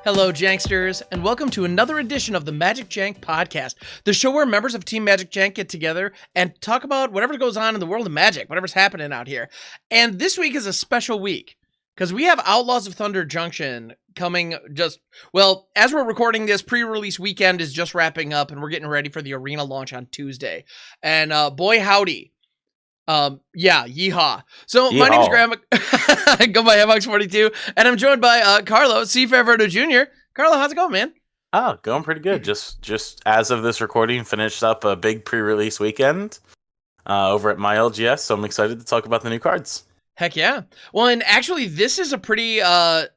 Hello, Janksters, and welcome to another edition of the MagicJank podcast, the show where members of Team MagicJank get together and talk about whatever goes on in the world of Magic, whatever's happening out here. And this week is a special week, because we have Outlaws of Thunder Junction coming as we're recording this, pre-release weekend is just wrapping up, and we're getting ready for the arena launch on Tuesday. And boy howdy. Yeehaw. So my name's Graham. I go by MX42, and I'm joined by Carlo C. Fairverdo Jr. Carlo, how's it going, man? Oh, going pretty good. Just as of this recording, finished up a big pre-release weekend over at my LGS, so I'm excited to talk about the new cards. Heck yeah. Well, and actually, this is a pretty,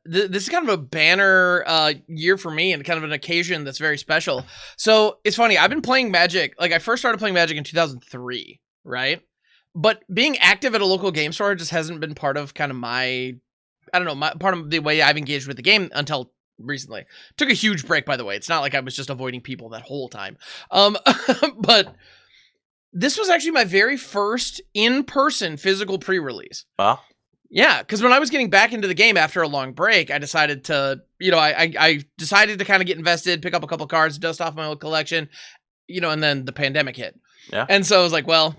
this is kind of a banner year for me and kind of an occasion that's very special. So it's funny, I've been playing Magic, I first started playing Magic in 2003, right? But being active at a local game store just hasn't been part of kind of part of the way I've engaged with the game until recently. Took a huge break, by the way. It's not like I was just avoiding people that whole time. But this was actually my very first in-person physical pre-release. Wow. Yeah, because when I was getting back into the game after a long break, I decided to, I decided to kind of get invested, pick up a couple cards, dust off my old collection, and then the pandemic hit. Yeah. And so I was like, well,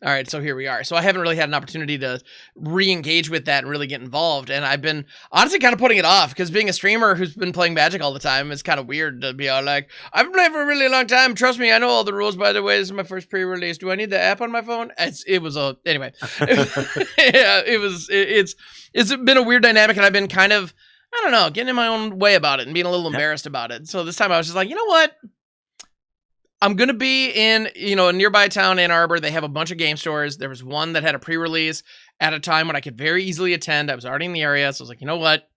all right, so here we are. So I haven't really had an opportunity to re-engage with that and really get involved. And I've been honestly kind of putting it off because being a streamer who's been playing Magic all the time is kind of weird to be all like, I've been playing for a really long time. Trust me, I know all the rules, by the way. This is my first pre-release. Do I need the app on my phone? Anyway. Yeah, it's been a weird dynamic, and I've been kind of, I don't know, getting in my own way about it and being a little embarrassed about it. So this time I was just like, you know what? I'm going to be in, a nearby town, Ann Arbor. They have a bunch of game stores. There was one that had a pre-release at a time when I could very easily attend. I was already in the area. So I was like, you know what?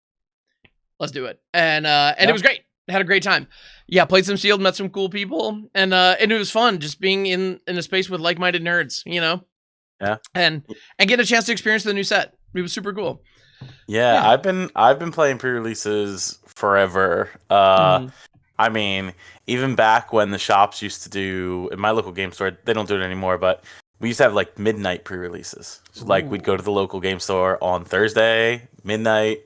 Let's do it. And it was great. I had a great time. Yeah, played some Sealed, met some cool people. And it was fun just being in a space with like-minded nerds, Yeah. And getting a chance to experience the new set. It was super cool. Yeah. I've been playing pre-releases forever. I mean, even back when the shops used to do, in my local game store, they don't do it anymore, but we used to have midnight pre-releases. So we'd go to the local game store on Thursday, midnight,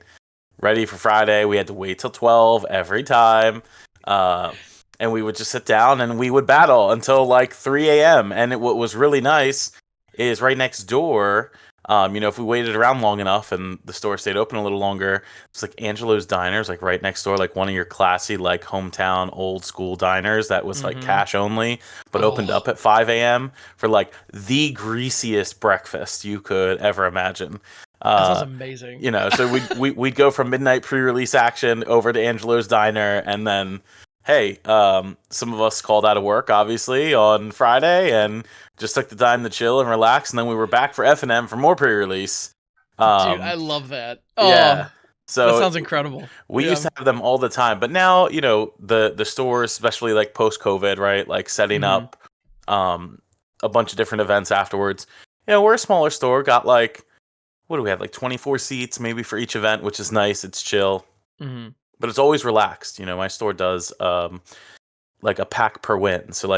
ready for Friday. We had to wait till 12 every time. And we would just sit down and we would battle until 3 a.m. And what was really nice is right next door, if we waited around long enough and the store stayed open a little longer, it's Angelo's Diners, right next door, one of your classy, hometown, old school diners that was cash only, but opened up at 5 a.m. for the greasiest breakfast you could ever imagine. That sounds amazing. So we'd go from midnight pre-release action over to Angelo's Diner, and then, hey, some of us called out of work, obviously, on Friday, and just took the time to chill and relax, and then we were back for F&M for more pre-release. Dude, I love that. Oh, yeah. So that sounds incredible. We used to have them all the time, but now, the stores, especially post-COVID, right, setting up a bunch of different events afterwards. We're a smaller store, got what do we have, 24 seats maybe for each event, which is nice. It's chill. Mm-hmm. But it's always relaxed. My store does a pack per win. So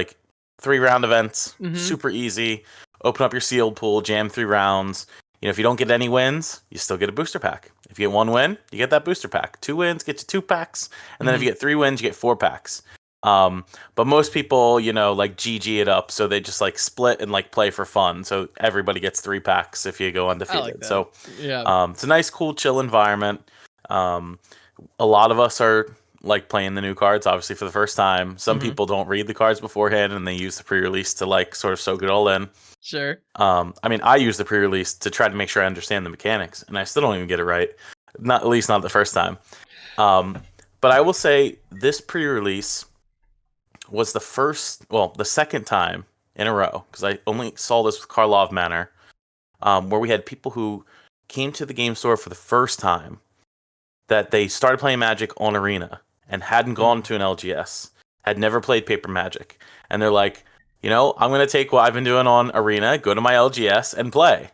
3-round events, super easy. Open up your sealed pool, jam 3 rounds. If you don't get any wins, you still get a booster pack. If you get 1 win, you get that booster pack. 2 wins, get you 2 packs. And then if you get 3 wins, you get 4 packs. But most people, GG it up. So they just split and play for fun. So everybody gets 3 packs if you go undefeated. So yeah, it's a nice, cool, chill environment. A lot of us are playing the new cards, obviously, for the first time. Some people don't read the cards beforehand and they use the pre-release to sort of soak it all in. Sure. I use the pre-release to try to make sure I understand the mechanics, and I still don't even get it right. At least not the first time. But I will say this pre-release was the second time in a row, because I only saw this with Karlov Manor, where we had people who came to the game store for the first time, that they started playing Magic on Arena and hadn't gone to an LGS, had never played Paper Magic. And they're like, I'm going to take what I've been doing on Arena, go to my LGS and play.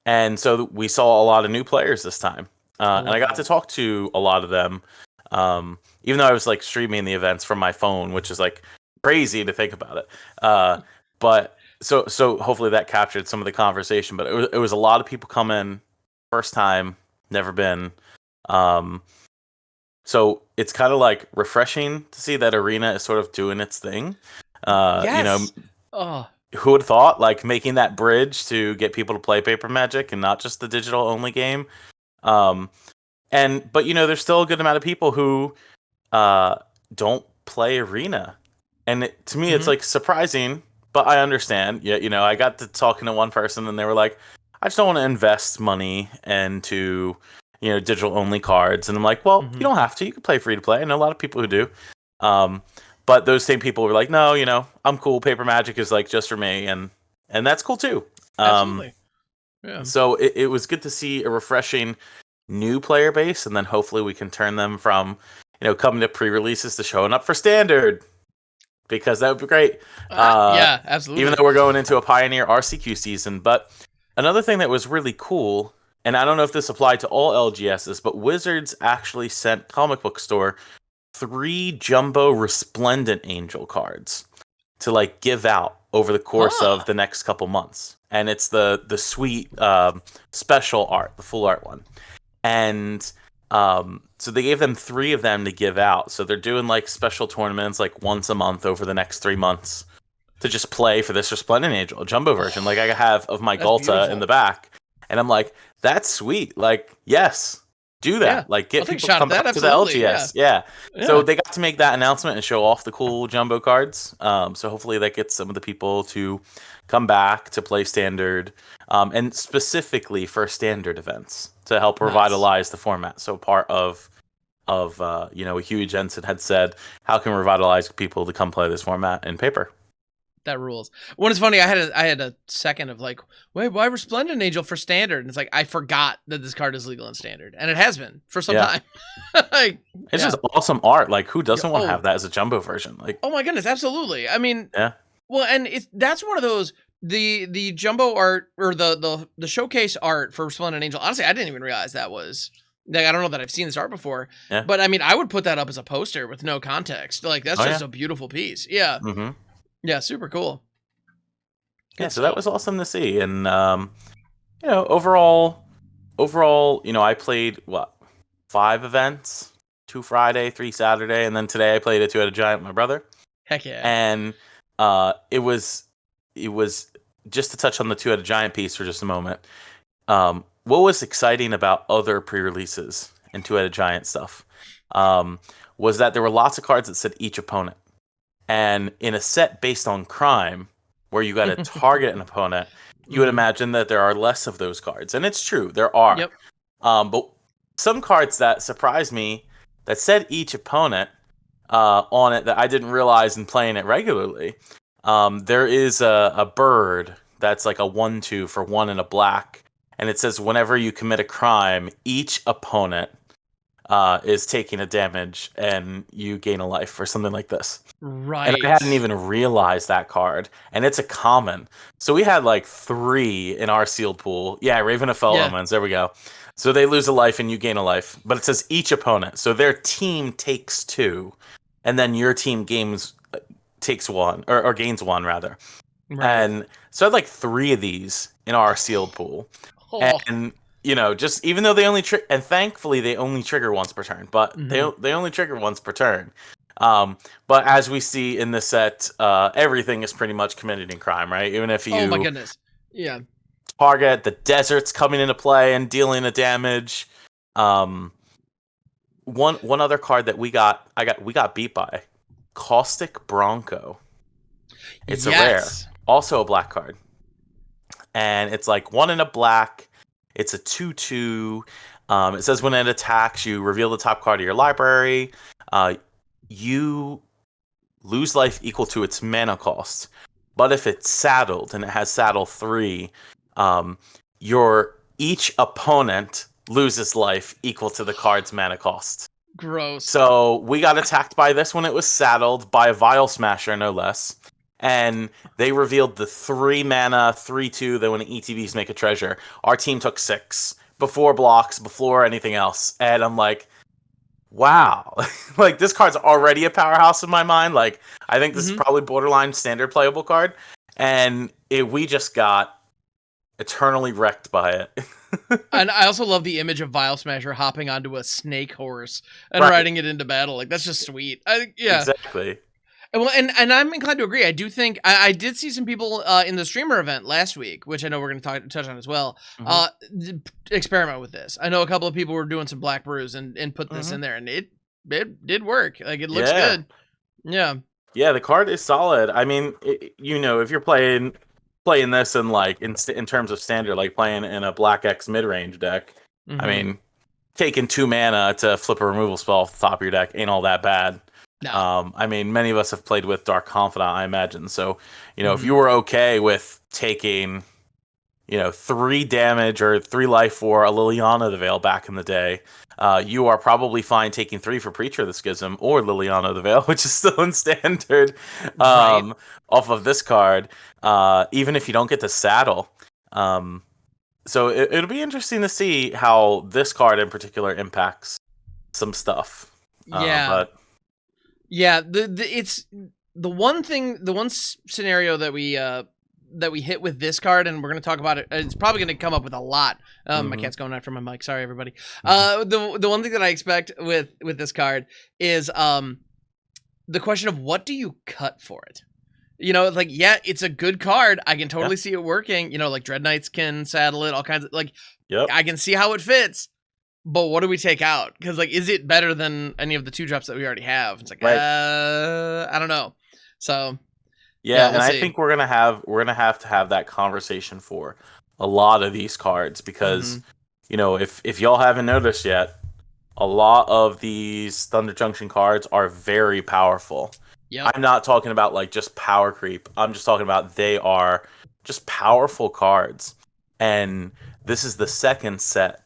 And so we saw a lot of new players this time. And I got to talk to a lot of them, even though I was streaming the events from my phone, which is crazy to think about it. But so hopefully that captured some of the conversation. But it was a lot of people coming first time, never been. So it's kind of like refreshing to see that Arena is sort of doing its thing. Yes. Oh. Who would have thought, like, making that bridge to get people to play Paper Magic and not just the digital only game. But there's still a good amount of people who don't play Arena, and to me it's like surprising, but I understand. Yeah, I got to talking to one person and they were like, I just don't want to invest money into digital only cards, and I'm like, well, you don't have to. You can play free to play. I know a lot of people who do. But those same people were like, no, I'm cool. Paper Magic is like just for me, and that's cool too. Absolutely. Yeah. So it was good to see a refreshing new player base, and then hopefully we can turn them from coming to pre-releases to showing up for standard, because that would be great. Yeah, absolutely. Even though we're going into a Pioneer RCQ season. But another thing that was really cool, and I don't know if this applied to all LGSs, but Wizards actually sent Comic Book Store 3 jumbo Resplendent Angel cards to like give out over the course of the next couple months, and it's the sweet special art, the full art one, and so they gave them 3 of them to give out. So they're doing like special tournaments like once a month over the next 3 months to just play for this Resplendent Angel, a jumbo version, like I have of my Galta in the back, and I'm like, that's sweet, like yes. Do that. Yeah, like get people to come back to the LGS. Yeah. So they got to make that announcement and show off the cool jumbo cards. So hopefully that gets some of the people to come back to play standard, and specifically for standard events to help revitalize the format. So part of Huey Jensen had said, how can we revitalize people to come play this format in paper? That rules. When it's funny, I had a second of like, wait, why Resplendent Angel for standard? And it's like, I forgot that this card is legal in standard, and it has been for some time. It's just awesome art. Like, who doesn't want to have that as a jumbo version? Like, oh my goodness, absolutely. I mean, well, and that's one of those the jumbo art, or the showcase art for Resplendent Angel. Honestly, I didn't even realize that was. Like, I don't know that I've seen this art before, but I mean, I would put that up as a poster with no context. Like, that's just a beautiful piece. Yeah. Yeah, super cool. So that was awesome to see. And overall, I played 5 events, 2 Friday, 3 Saturday, and then today I played a 2-headed giant with my brother. Heck yeah. And it was just to touch on the 2-headed giant piece for just a moment. What was exciting about other pre-releases and 2-headed giant stuff was that there were lots of cards that said each opponent. And in a set based on crime, where you got to target an opponent, you would imagine that there are less of those cards. And it's true, there are. Yep. But some cards that surprised me that said each opponent on it that I didn't realize in playing it regularly. There is a bird that's like a 1/2 for 1 and a black. And it says whenever you commit a crime, each opponent is taking a damage and you gain a life or something like this. Right. And I hadn't even realized that card. And it's a common. So we had like 3 in our sealed pool. Yeah, Raven of Fell Omens. There we go. So they lose a life and you gain a life. But it says each opponent. So their team takes 2. And then your team takes 1. Or gains 1, rather. Right. And so I had like 3 of these in our sealed pool. And just even though they only and thankfully they only trigger once per turn, but they only trigger once per turn. But as we see in this set, everything is pretty much committing crime, right? Even if you oh my goodness, target, the desert's coming into play and dealing the damage. One other card that we got beat by, Caustic Bronco. It's a rare, also a black card, and it's like 1 and a black. It's a 2/2. It says when it attacks, you reveal the top card of your library. You lose life equal to its mana cost. But if it's saddled and it has saddle 3, each opponent loses life equal to the card's mana cost. Gross. So we got attacked by this when it was saddled by a Vial Smasher, no less. And they revealed the 3 mana, 3/2, that when ETBs make a treasure. Our team took 6 before blocks, before anything else. And I'm like, wow. Like, this card's already a powerhouse in my mind. Like, I think this is probably borderline standard playable card. And we just got eternally wrecked by it. And I also love the image of Vile Smasher hopping onto a snake horse and Right. riding it into battle. Like, that's just sweet. Yeah. Exactly. Well, and I'm inclined to agree. I do think I did see some people in the streamer event last week, which I know we're going to touch on as well. Experiment with this. I know a couple of people were doing some black brews and put this in there, and it did work. Like, it looks good. Yeah. Yeah, the card is solid. I mean, if you're playing this in like in terms of standard, like playing in a Black X mid range deck, I mean, taking 2 mana to flip a removal spell off the top of your deck ain't all that bad. No. I mean, many of us have played with Dark Confidant, I imagine. So, if you were okay with taking, 3 damage or 3 life for a Liliana the Veil back in the day, you are probably fine taking 3 for Preacher of the Schism or Liliana the Veil, which is still in standard, off of this card, even if you don't get the saddle. So it'll be interesting to see how this card in particular impacts some stuff. But yeah, it's the one scenario that we hit with this card, and we're going to talk about it. It's probably going to come up with a lot. My cat's going after my mic. Sorry, everybody. The one thing that I expect with this card is the question of what do you cut for it? Like, yeah, it's a good card. I can totally see it working. Like Dread Knights can saddle it, all kinds of I can see how it fits. But what do we take out? Because is it better than any of the 2-drops that we already have? It's like, I don't know. So yeah, we'll see. I think we're gonna have to have that conversation for a lot of these cards because if y'all haven't noticed yet, a lot of these Thunder Junction cards are very powerful. Yep. I'm not talking about just power creep. I'm just talking about they are just powerful cards. And this is the second set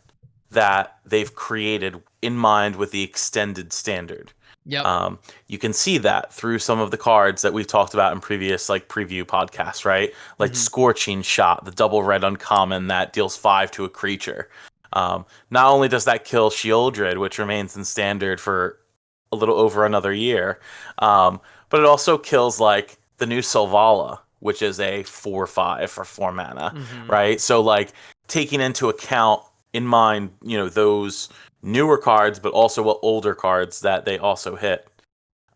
that they've created in mind with the extended standard. Yep. You can see that through some of the cards that we've talked about in previous preview podcasts, right? Like Scorching Shot, the double red uncommon that deals 5 to a creature. Not only does that kill Shieldred, which remains in standard for a little over another year, but it also kills the new Selvala, which is a 4/5 for 4 mana, right? So taking into account in mind, those newer cards, but also older cards that they also hit.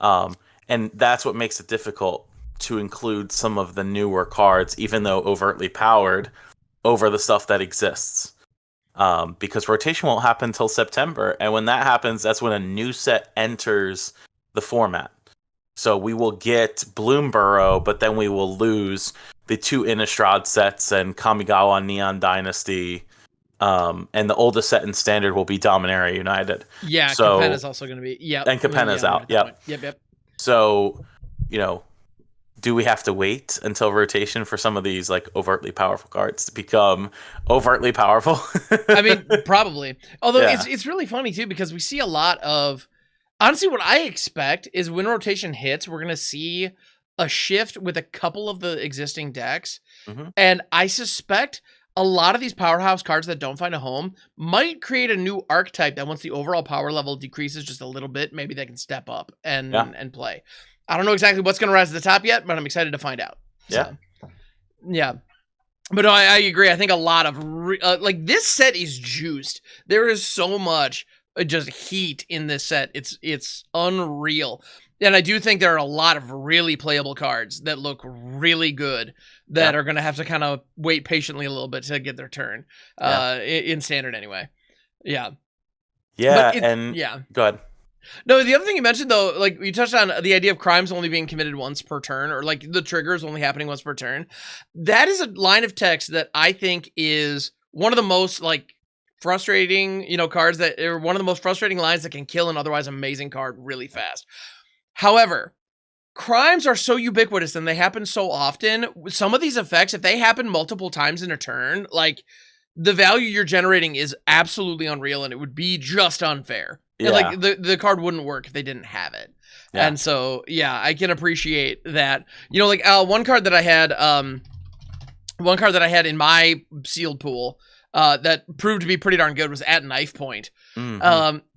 And that's what makes it difficult to include some of the newer cards, even though overtly powered, over the stuff that exists. Because rotation won't happen until September. And when that happens, that's when a new set enters the format. So we will get Bloomburrow, but then we will lose the 2 Innistrad sets and Kamigawa Neon Dynasty. And the oldest set in standard will be Dominaria United. Yeah, so, Capenna's also going to be. Yeah, and Capenna's out. Yep. So, do we have to wait until rotation for some of these overtly powerful cards to become overtly powerful? I mean, probably. Although it's really funny too because we see a lot of. Honestly, what I expect is when rotation hits, we're going to see a shift with a couple of the existing decks, and I suspect a lot of these powerhouse cards that don't find a home might create a new archetype that once the overall power level decreases just a little bit, maybe they can step up and play. I don't know exactly what's going to rise to the top yet, but I'm excited to find out. Yeah. So, yeah. But no, I agree. I think a lot of this set is juiced. There is so much just heat in this set. It's unreal. And I do think there are a lot of really playable cards that look really good that are going to have to kind of wait patiently a little bit to get their turn in standard anyway. Yeah. Yeah. Go ahead. No, the other thing you mentioned though, you touched on the idea of crimes only being committed once per turn, or the triggers only happening once per turn. That is a line of text that I think is one of the most frustrating, cards that are one of the most frustrating lines that can kill an otherwise amazing card really fast. However, crimes are so ubiquitous and they happen so often. Some of these effects, if they happen multiple times in a turn, the value you're generating is absolutely unreal and it would be just unfair. Yeah. And, the card wouldn't work if they didn't have it. Yeah. And so, yeah, I can appreciate that. One card that I had in my sealed pool that proved to be pretty darn good was At Knife Point.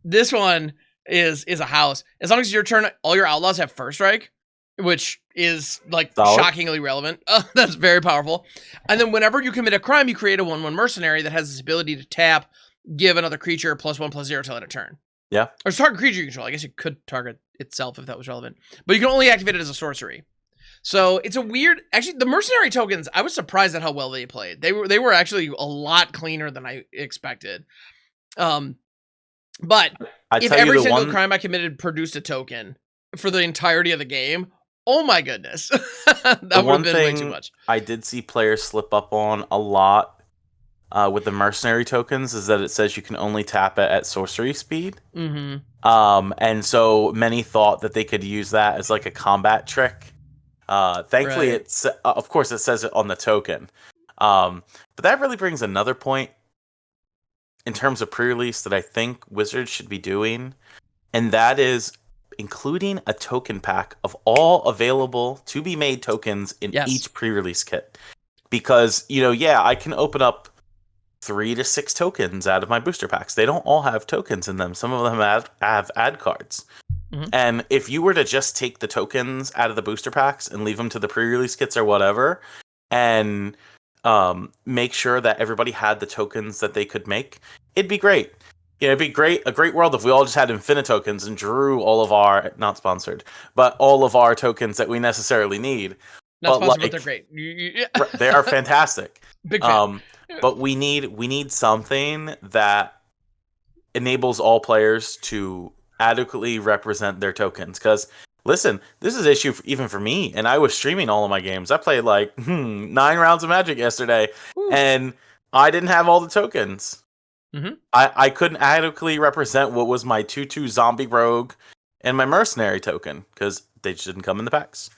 This one is a house. As long as your turn, all your outlaws have first strike. which is like Solid. shockingly relevant. That's very powerful. And then whenever you commit a crime, you create a 1/1 mercenary that has this ability to tap, give another creature +1/+0 till end of turn. Yeah. Or target creature you control. I guess you could target itself if that was relevant. But you can only activate it as a sorcery. So it's a weird... Actually, the mercenary tokens, I was surprised at how well they played. They were actually a lot cleaner than I expected. But if every single crime I committed produced a token for the entirety of the game, oh my goodness. That would have been way too much. I did see players slip up on a lot with the mercenary tokens is that it says you can only tap it at sorcery speed. And so many thought that they could use that as like a combat trick. Thankfully, it's of course it says it on the token. But that really brings another point in terms of pre-release that I think Wizards should be doing, and that is including a token pack of all available to be made tokens in each pre-release kit. Because, I can open up 3 to 6 tokens out of my booster packs. They don't all have tokens in them. Some of them have ad cards. And if you were to just take the tokens out of the booster packs and leave them to the pre-release kits or whatever, and make sure that everybody had the tokens that they could make, it'd be great. It'd be a great world if we all just had infinite tokens and drew all of our, not sponsored, but all of our tokens that we necessarily need. Not sponsored, but they're great. They are fantastic. Big fan. But we need something that enables all players to adequately represent their tokens. Because listen, this is an issue even for me, and I was streaming all of my games. I played like 9 rounds of Magic yesterday, and I didn't have all the tokens. I couldn't adequately represent what was my 2/2 zombie rogue and my mercenary token because they just didn't come in the packs.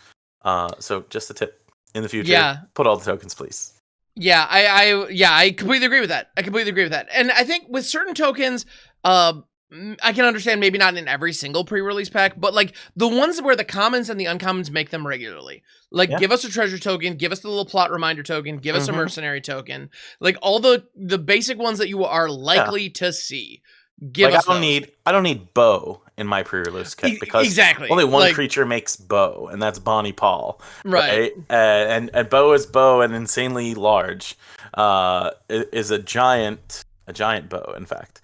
So just a tip in the future, put all the tokens, please. Yeah, I completely agree with that. And I think with certain tokens, I can understand maybe not in every single pre-release pack, but like the ones where the commons and the uncommons make them regularly. Like give us a treasure token, give us the little plot reminder token, give us a mercenary token. Like all the basic ones that you are likely to see. Give us I don't need bow in my pre-release kit because only one creature makes bow, and that's Bonnie Paul. Right? And bow is bow and insanely large. Is a giant bow, in fact.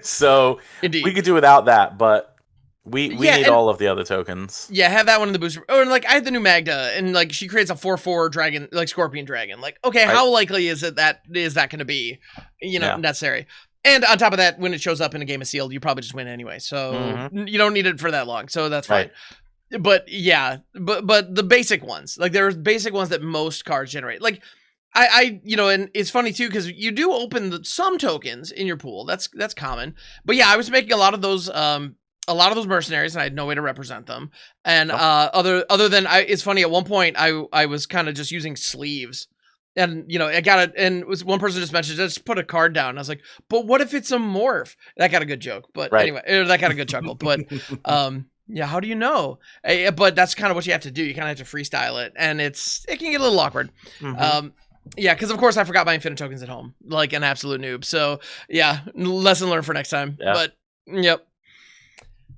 So indeed, we could do without that, but we need all of the other tokens. Yeah, have that one in the booster. Or like I had the new Magda, and like she creates a 4/4 dragon, like scorpion dragon. Like, okay, how likely is that going to be, necessary? And on top of that, when it shows up in a game of sealed, you probably just win anyway. So you don't need it for that long. So that's fine. But yeah, but the basic ones, like there's basic ones that most cards generate. Like I and it's funny too, because you do open some tokens in your pool. That's common. But yeah, I was making a lot of those mercenaries, and I had no way to represent them. And other than it's funny, at one point I was kind of just using sleeves. And, I got it. And one person just mentioned, just put a card down. And I was like, but what if it's a morph? That got a good joke. But anyway, that got a good chuckle. But yeah, how do you know? But that's kind of what you have to do. You kind of have to freestyle it. And it can get a little awkward. Yeah, because of course I forgot my infinite tokens at home. Like an absolute noob. So yeah, lesson learned for next time. Yeah. But yep.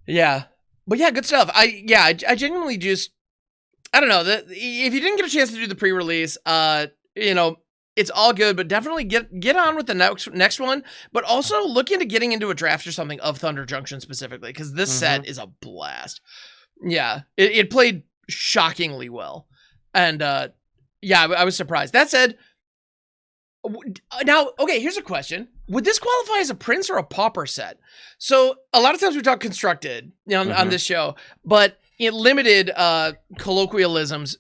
Yeah. But yeah, good stuff. I genuinely just, I don't know. If you didn't get a chance to do the pre-release, it's all good, but definitely get on with the next one, but also look into getting into a draft or something of Thunder Junction specifically, because this set is a blast. Yeah, it played shockingly well. And yeah, I was surprised. That said, now, okay, here's a question. Would this qualify as a Prince or a Pauper set? So a lot of times we talk constructed on this show, but in limited colloquialisms,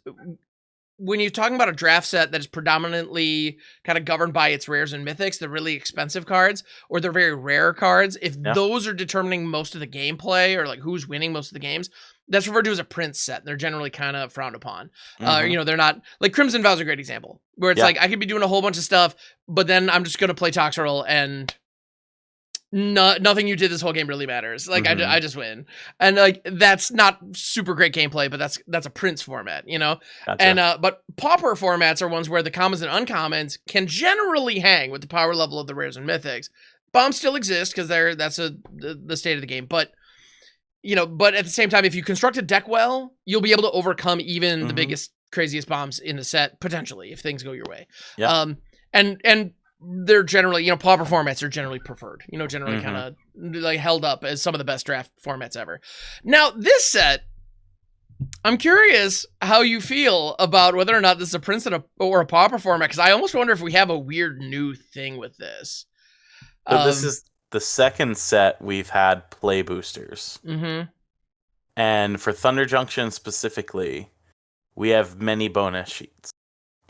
when you're talking about a draft set that is predominantly kind of governed by its rares and mythics, the really expensive cards, or they're very rare cards, if those are determining most of the gameplay or like who's winning most of the games, that's referred to as a Prince set. They're generally kind of frowned upon. They're not, like Crimson Vow is a great example, where it's like I could be doing a whole bunch of stuff, but then I'm just going to play Toxrill and nothing you did this whole game really matters. Like I just win, and like that's not super great gameplay, but that's a Prince format, Gotcha. And but Pauper formats are ones where the commons and uncommons can generally hang with the power level of the rares and mythics. Bombs still exist because that's the state of the game, but but at the same time, if you construct a deck well, you'll be able to overcome even the biggest, craziest bombs in the set, potentially, if things go your way. Yeah. And they're generally, pauper formats are generally preferred, generally kind of like held up as some of the best draft formats ever. Now, this set, I'm curious how you feel about whether or not this is a Prince or a pauper format, because I almost wonder if we have a weird new thing with this. So this is the second set we've had play boosters. And for Thunder Junction specifically, we have many bonus sheets,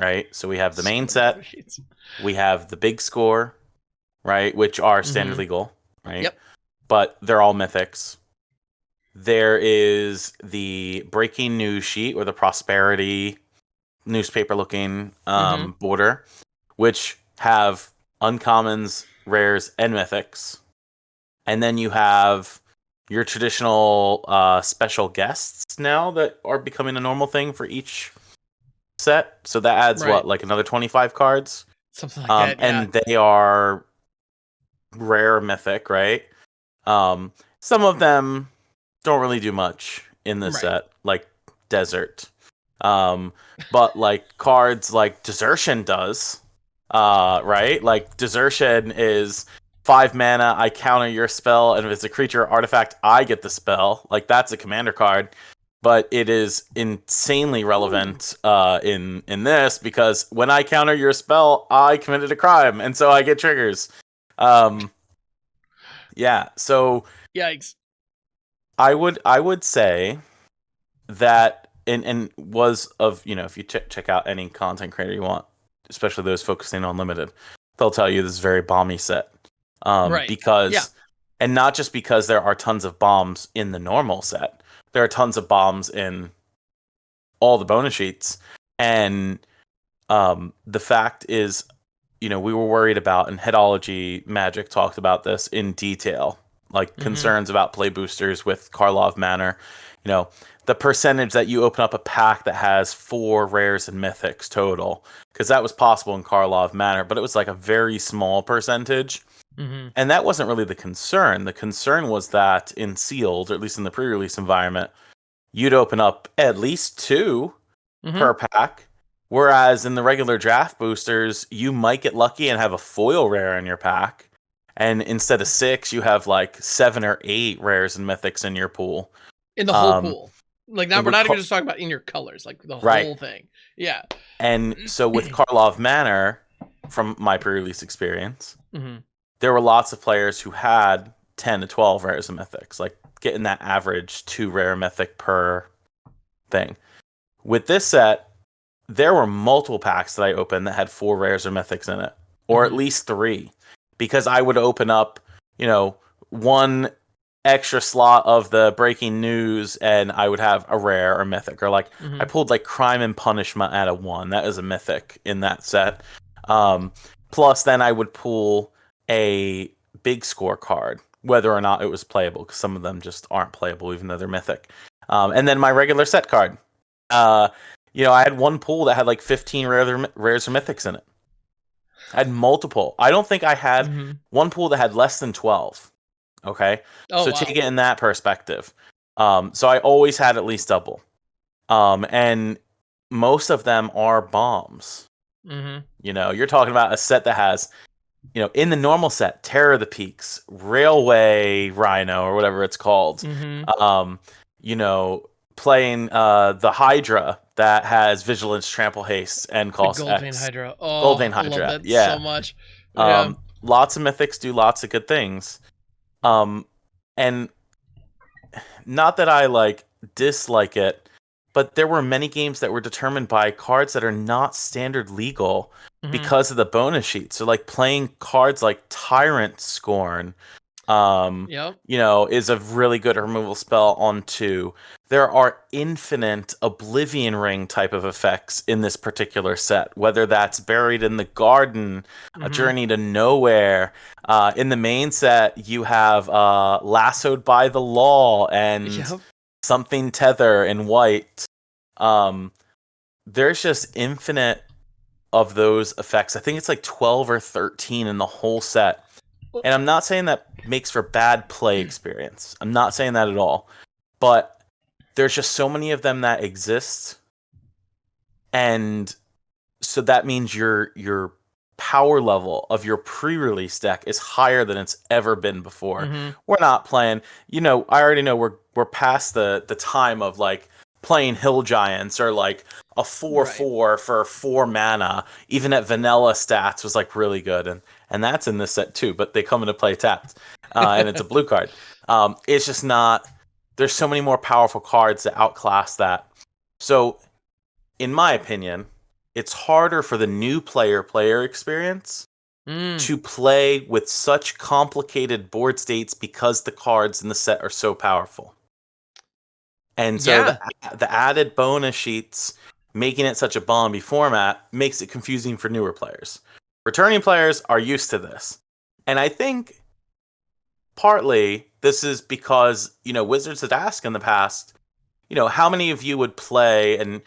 right? So we have the main set, we have the big score, right? Which are standard legal, right? Yep. But they're all mythics. There is the breaking news sheet or the prosperity newspaper looking border, which have uncommons, rares, and mythics. And then you have your traditional special guests now that are becoming a normal thing for each set. So that adds like another 25 cards? Something like that, and they are rare mythic, right? Some of them don't really do much in this set, like Desert. But like cards like Desertion does, right? Like Desertion is 5 mana, I counter your spell, and if it's a creature or artifact, I get the spell. Like that's a commander card. But it is insanely relevant in this because when I counter your spell, I committed a crime, and so I get triggers. Yeah, so yikes. I would say that and was of if you check out any content creator you want, especially those focusing on limited, they'll tell you this is a very bomby set. Because and not just because there are tons of bombs in the normal set. There are tons of bombs in all the bonus sheets. And the fact is, we were worried about, and Headology Magic talked about this in detail, like concerns about play boosters with Karlov Manor. The percentage that you open up a pack that has 4 rares and mythics total, because that was possible in Karlov Manor, but it was like a very small percentage. And that wasn't really the concern. The concern was that in sealed, or at least in the pre-release environment, you'd open up at least 2 per pack. Whereas in the regular draft boosters, you might get lucky and have a foil rare in your pack. And instead of 6, you have like 7 or 8 rares and mythics in your pool. In the whole pool. Like now we're not even just talking about in your colors, like the whole thing. Yeah. And so with Karlov Manor, from my pre-release experience, there were lots of players who had 10 to 12 rares and mythics, like getting that average 2 rare mythic per thing. With this set, there were multiple packs that I opened that had 4 rares or mythics in it, or at least 3, because I would open up, 1 extra slot of the breaking news and I would have a rare or mythic, or like I pulled like Crime and Punishment out of 1. That is a mythic in that set. Plus then I would pull a big score card, whether or not it was playable, because some of them just aren't playable even though they're mythic. And then my regular set card. I had 1 pool that had like 15 rares or mythics in it. I had multiple. I don't think I had 1 pool that had less than 12. Okay? Take it in that perspective. So I always had at least double. And most of them are bombs. You're talking about a set that has in the normal set, Terror of the Peaks, Railway Rhino, or whatever it's called. Playing the Hydra that has Vigilance, Trample, Haste, and cost Goldvein X. Hydra. Oh, Goldvein Hydra. I love that so much. Lots of mythics do lots of good things. And not that I dislike it, but there were many games that were determined by cards that are not standard legal because of the bonus sheet. So like playing cards like Tyrant Scorn, is a really good removal spell on 2. There are infinite Oblivion Ring type of effects in this particular set, whether that's Buried in the Garden, A Journey to Nowhere. In the main set, you have Lassoed by the Law and Something Tether in white. There's just infinite of those effects. I think it's like 12 or 13 in the whole set. And I'm not saying that makes for bad play experience. I'm not saying that at all. But there's just so many of them that exist. And so that means your power level of your pre-release deck is higher than it's ever been before. Mm-hmm. We're not playing, I already know we're past the time of like playing Hill Giants or like a 4/4 for 4 mana, even at vanilla stats was like really good, and that's in this set too, but they come into play tapped. And it's a blue card. It's just not, there's so many more powerful cards that outclass that. So in my opinion, it's harder for the new player experience to play with such complicated board states because the cards in the set are so powerful. And so the added bonus sheets, making it such a Bombi format, makes it confusing for newer players. Returning players are used to this. And I think partly this is because, Wizards had asked in the past, how many of you would play, and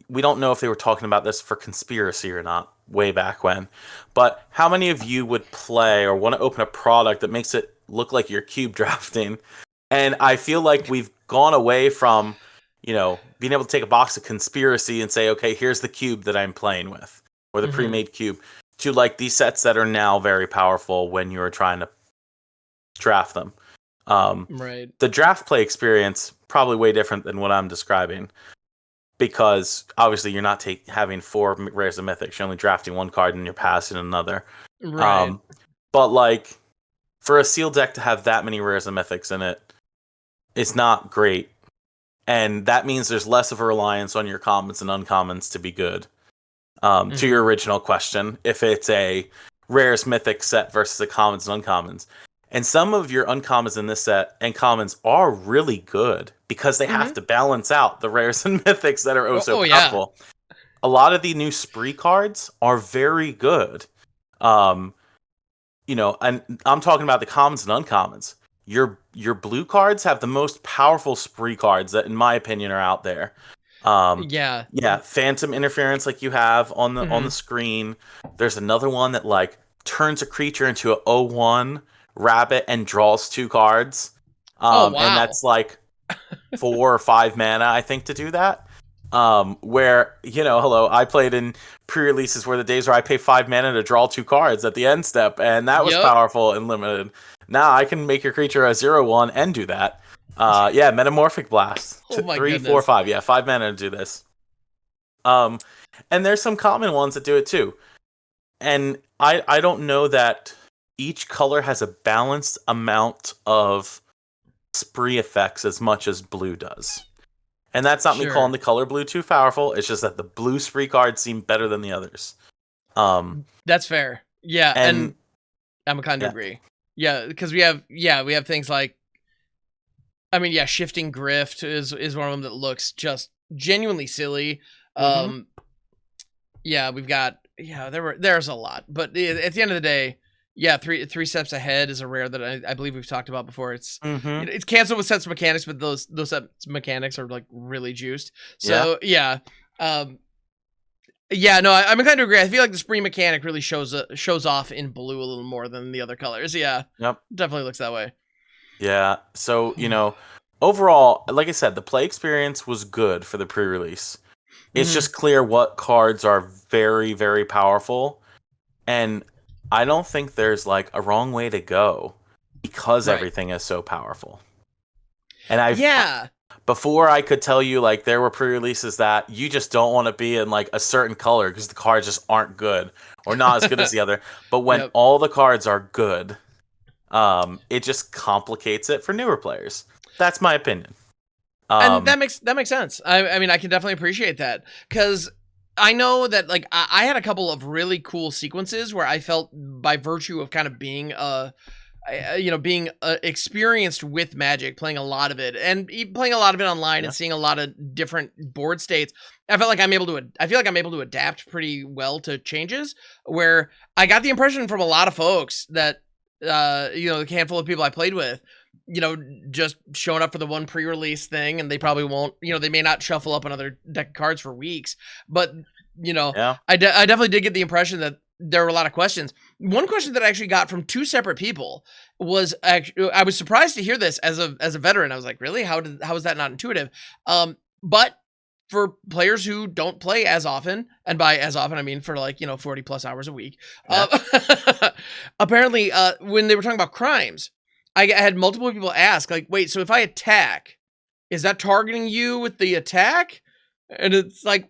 we don't know if they were talking about this for Conspiracy or not way back when, but how many of you would play or want to open a product that makes it look like you're cube drafting? And I feel like we've gone away from, being able to take a box of Conspiracy and say, okay, here's the cube that I'm playing with, or the pre-made cube, to like these sets that are now very powerful when you're trying to draft them. Right. The draft play experience probably way different than what I'm describing, because obviously you're not having 4 rares of mythics. You're only drafting 1 card and you're passing another. Right. But like for a sealed deck to have that many rares of mythics in it, it's not great. And that means there's less of a reliance on your commons and uncommons to be good. To your original question, if it's a rares mythic set versus a commons and uncommons. And some of your uncommons in this set and commons are really good because they have to balance out the rares and mythics that are so powerful. Yeah. A lot of the new spree cards are very good. And I'm talking about the commons and uncommons. Your blue cards have the most powerful spree cards that, in my opinion, are out there. Phantom Interference, like you have on the screen. There's another one that like turns a creature into a 0/1 rabbit and draws 2 cards. And that's like 4 or 5 mana, I think, to do that. Where, I played in pre-releases where the days where I pay 5 mana to draw 2 cards at the end step, and that was powerful and limited. Now I can make your creature a 0/1 and do that. Metamorphic Blast. 3, 4, 5. 5 mana to do this. And there's some common ones that do it too. And I don't know that each color has a balanced amount of spree effects as much as blue does. And that's not me calling the color blue too powerful. It's just that the blue spree cards seem better than the others. That's fair. Yeah, and I'm kind of agree. Yeah, because we have things like, Shifting Grift is one of them that looks just genuinely silly. We've got there's a lot, but at the end of the day, three steps ahead is a rare that I believe we've talked about before. It's it's canceled with sets of mechanics, but those sets of mechanics are like really juiced. So I'm kind of agree. I feel like the spree mechanic really shows off in blue a little more than the other colors. Yeah, definitely looks that way. Yeah, so overall, like I said, the play experience was good for the pre-release. It's just clear what cards are very, very powerful, and I don't think there's like a wrong way to go because everything is so powerful. And before I could tell you like there were pre-releases that you just don't want to be in like a certain color because the cards just aren't good or not as good as the other. But when all the cards are good, it just complicates it for newer players. That's my opinion. And that makes sense. I mean, I can definitely appreciate that because I know that like I had a couple of really cool sequences where I felt by virtue of kind of being being experienced with Magic, playing a lot of it and playing a lot of it online and seeing a lot of different board states, I feel like I'm able to adapt pretty well to changes, where I got the impression from a lot of folks that the handful of people I played with, just showing up for the one pre-release thing, and they probably won't, they may not shuffle up another deck of cards for weeks, but I definitely did get the impression that there were a lot of questions. One question that I actually got from 2 separate people was actually, I was surprised to hear this as a veteran. I was like, really? How is that not intuitive? But for players who don't play as often, and by as often, I mean for like, 40 plus hours a week. Yeah. Apparently, when they were talking about crimes, I had multiple people ask, like, wait, so if I attack, is that targeting you with the attack? And it's like,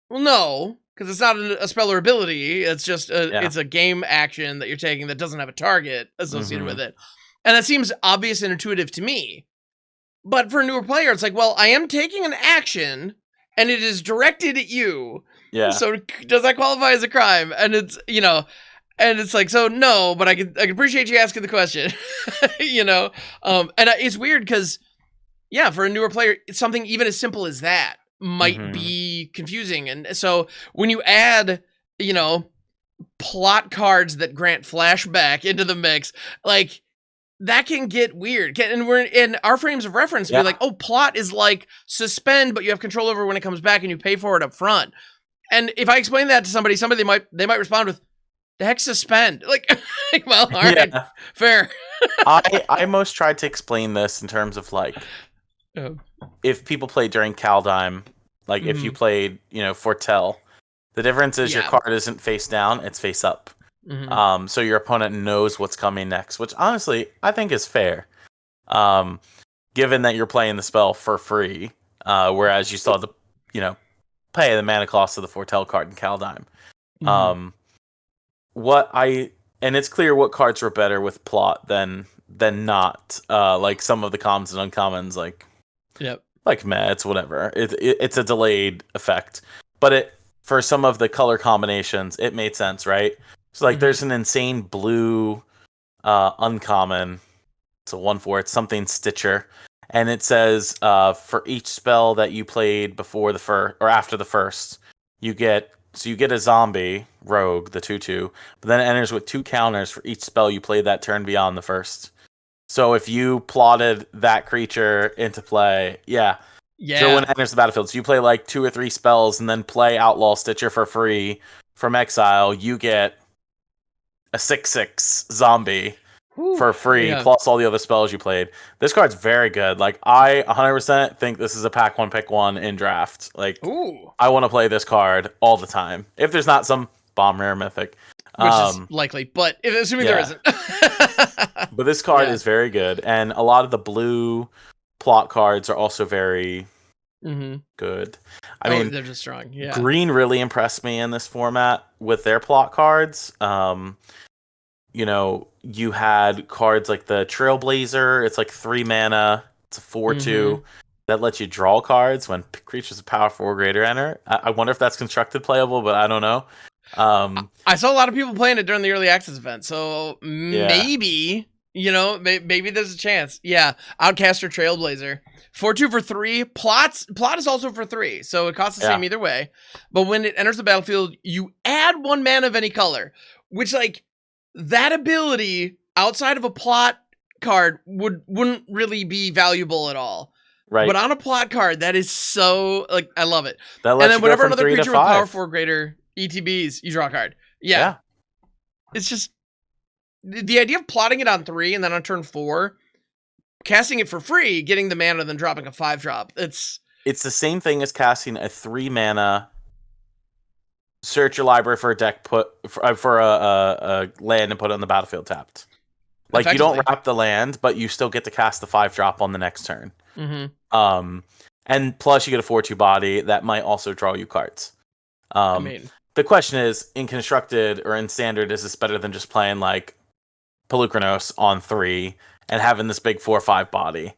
well, no, because it's not a spell or ability. It's just it's a game action that you're taking that doesn't have a target associated with it. And that seems obvious and intuitive to me. But for a newer player, it's like, well, I am taking an action and it is directed at you. Yeah. So does that qualify as a crime? And it's, and it's like, so no, but I can appreciate you asking the question, and it's weird because, yeah, for a newer player, something even as simple as that might be confusing. And so when you add, plot cards that grant flashback into the mix, like, that can get weird. And we're in our frames of reference, we're like, oh, plot is like suspend, but you have control over when it comes back and you pay for it up front. And if I explain that to somebody they might respond with, the heck suspend? Like, well, all right, fair. I most tried to explain this in terms of like, if people played during Kaldheim, like if you played, Fortell, the difference is your card isn't face down, it's face up. So your opponent knows what's coming next, which honestly I think is fair, given that you're playing the spell for free, whereas you saw the pay the mana cost of the Fortell card in Kaldheim. And it's clear what cards were better with plot than not, like some of the commons and uncommons, like Mets, whatever. It's a delayed effect, but for some of the color combinations it made sense, right? So like there's an insane blue uncommon. It's a 1/4. It's something Stitcher. And it says for each spell that you played before the first or after the first, you get a zombie rogue, the 2/2, but then it enters with 2 counters for each spell you played that turn beyond the first. So if you plotted that creature into play, so when it enters the battlefield, so you play like 2 or 3 spells and then play Outlaw Stitcher for free from exile, you get a 6/6 zombie for free, plus all the other spells you played. This card's very good. Like, I 100% think this is a pack 1 pick 1 in draft. Like, I want to play this card all the time. If there's not some bomb rare mythic, which is likely, but assuming there isn't. But this card is very good, and a lot of the blue plot cards are also very good. I mean, they're just strong. Yeah, green really impressed me in this format with their plot cards. You had cards like the Trailblazer. It's like 3 mana. It's a 4/2 that lets you draw cards when creatures of power 4 or greater enter. I wonder if that's constructed playable, but I don't know. I saw a lot of people playing it during the early access event, so maybe maybe there's a chance. Yeah, Outcaster Trailblazer, 4/2 for 3. Plot is also for 3, so it costs the same either way. But when it enters the battlefield, you add 1 mana of any color, which, like, that ability outside of a plot card wouldn't really be valuable at all. Right. But on a plot card, that is so, like, I love it. And then whenever another creature with power 4 greater ETBs, you draw a card. Yeah. It's just the idea of plotting it on 3 and then on turn 4, casting it for free, getting the mana, then dropping a 5-drop. It's the same thing as casting a 3 mana. Search your library for a deck, for a land and put it on the battlefield tapped. Like, you don't wrap the land, but you still get to cast the 5-drop on the next turn. And plus you get a 4/2 body that might also draw you cards. The question is, in constructed or in standard, is this better than just playing like Pelucranos on 3 and having this big 4/5 body?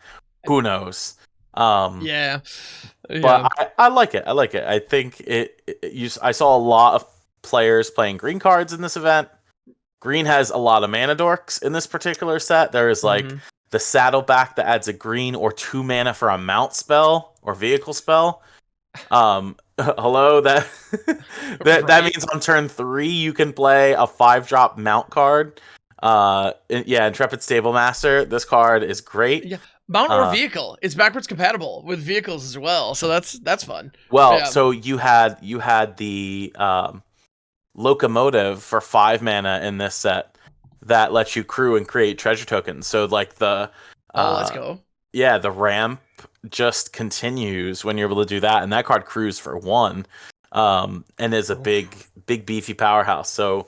Who knows? But I like it. I think I saw a lot of players playing green cards in this event. Green has a lot of mana dorks in this particular set. There is like the Saddleback that adds a green or 2 mana for a mount spell or vehicle spell. Hello, that means on turn 3 you can play a 5-drop mount card. Intrepid Stablemaster. This card is great. Yeah. Mount or vehicle. It's backwards compatible with vehicles as well, so that's fun. Well, so you had the Locomotive for 5 mana in this set that lets you crew and create treasure tokens. So like let's go. Yeah, the ramp just continues when you're able to do that, and that card crews for 1, and is a big beefy powerhouse. So,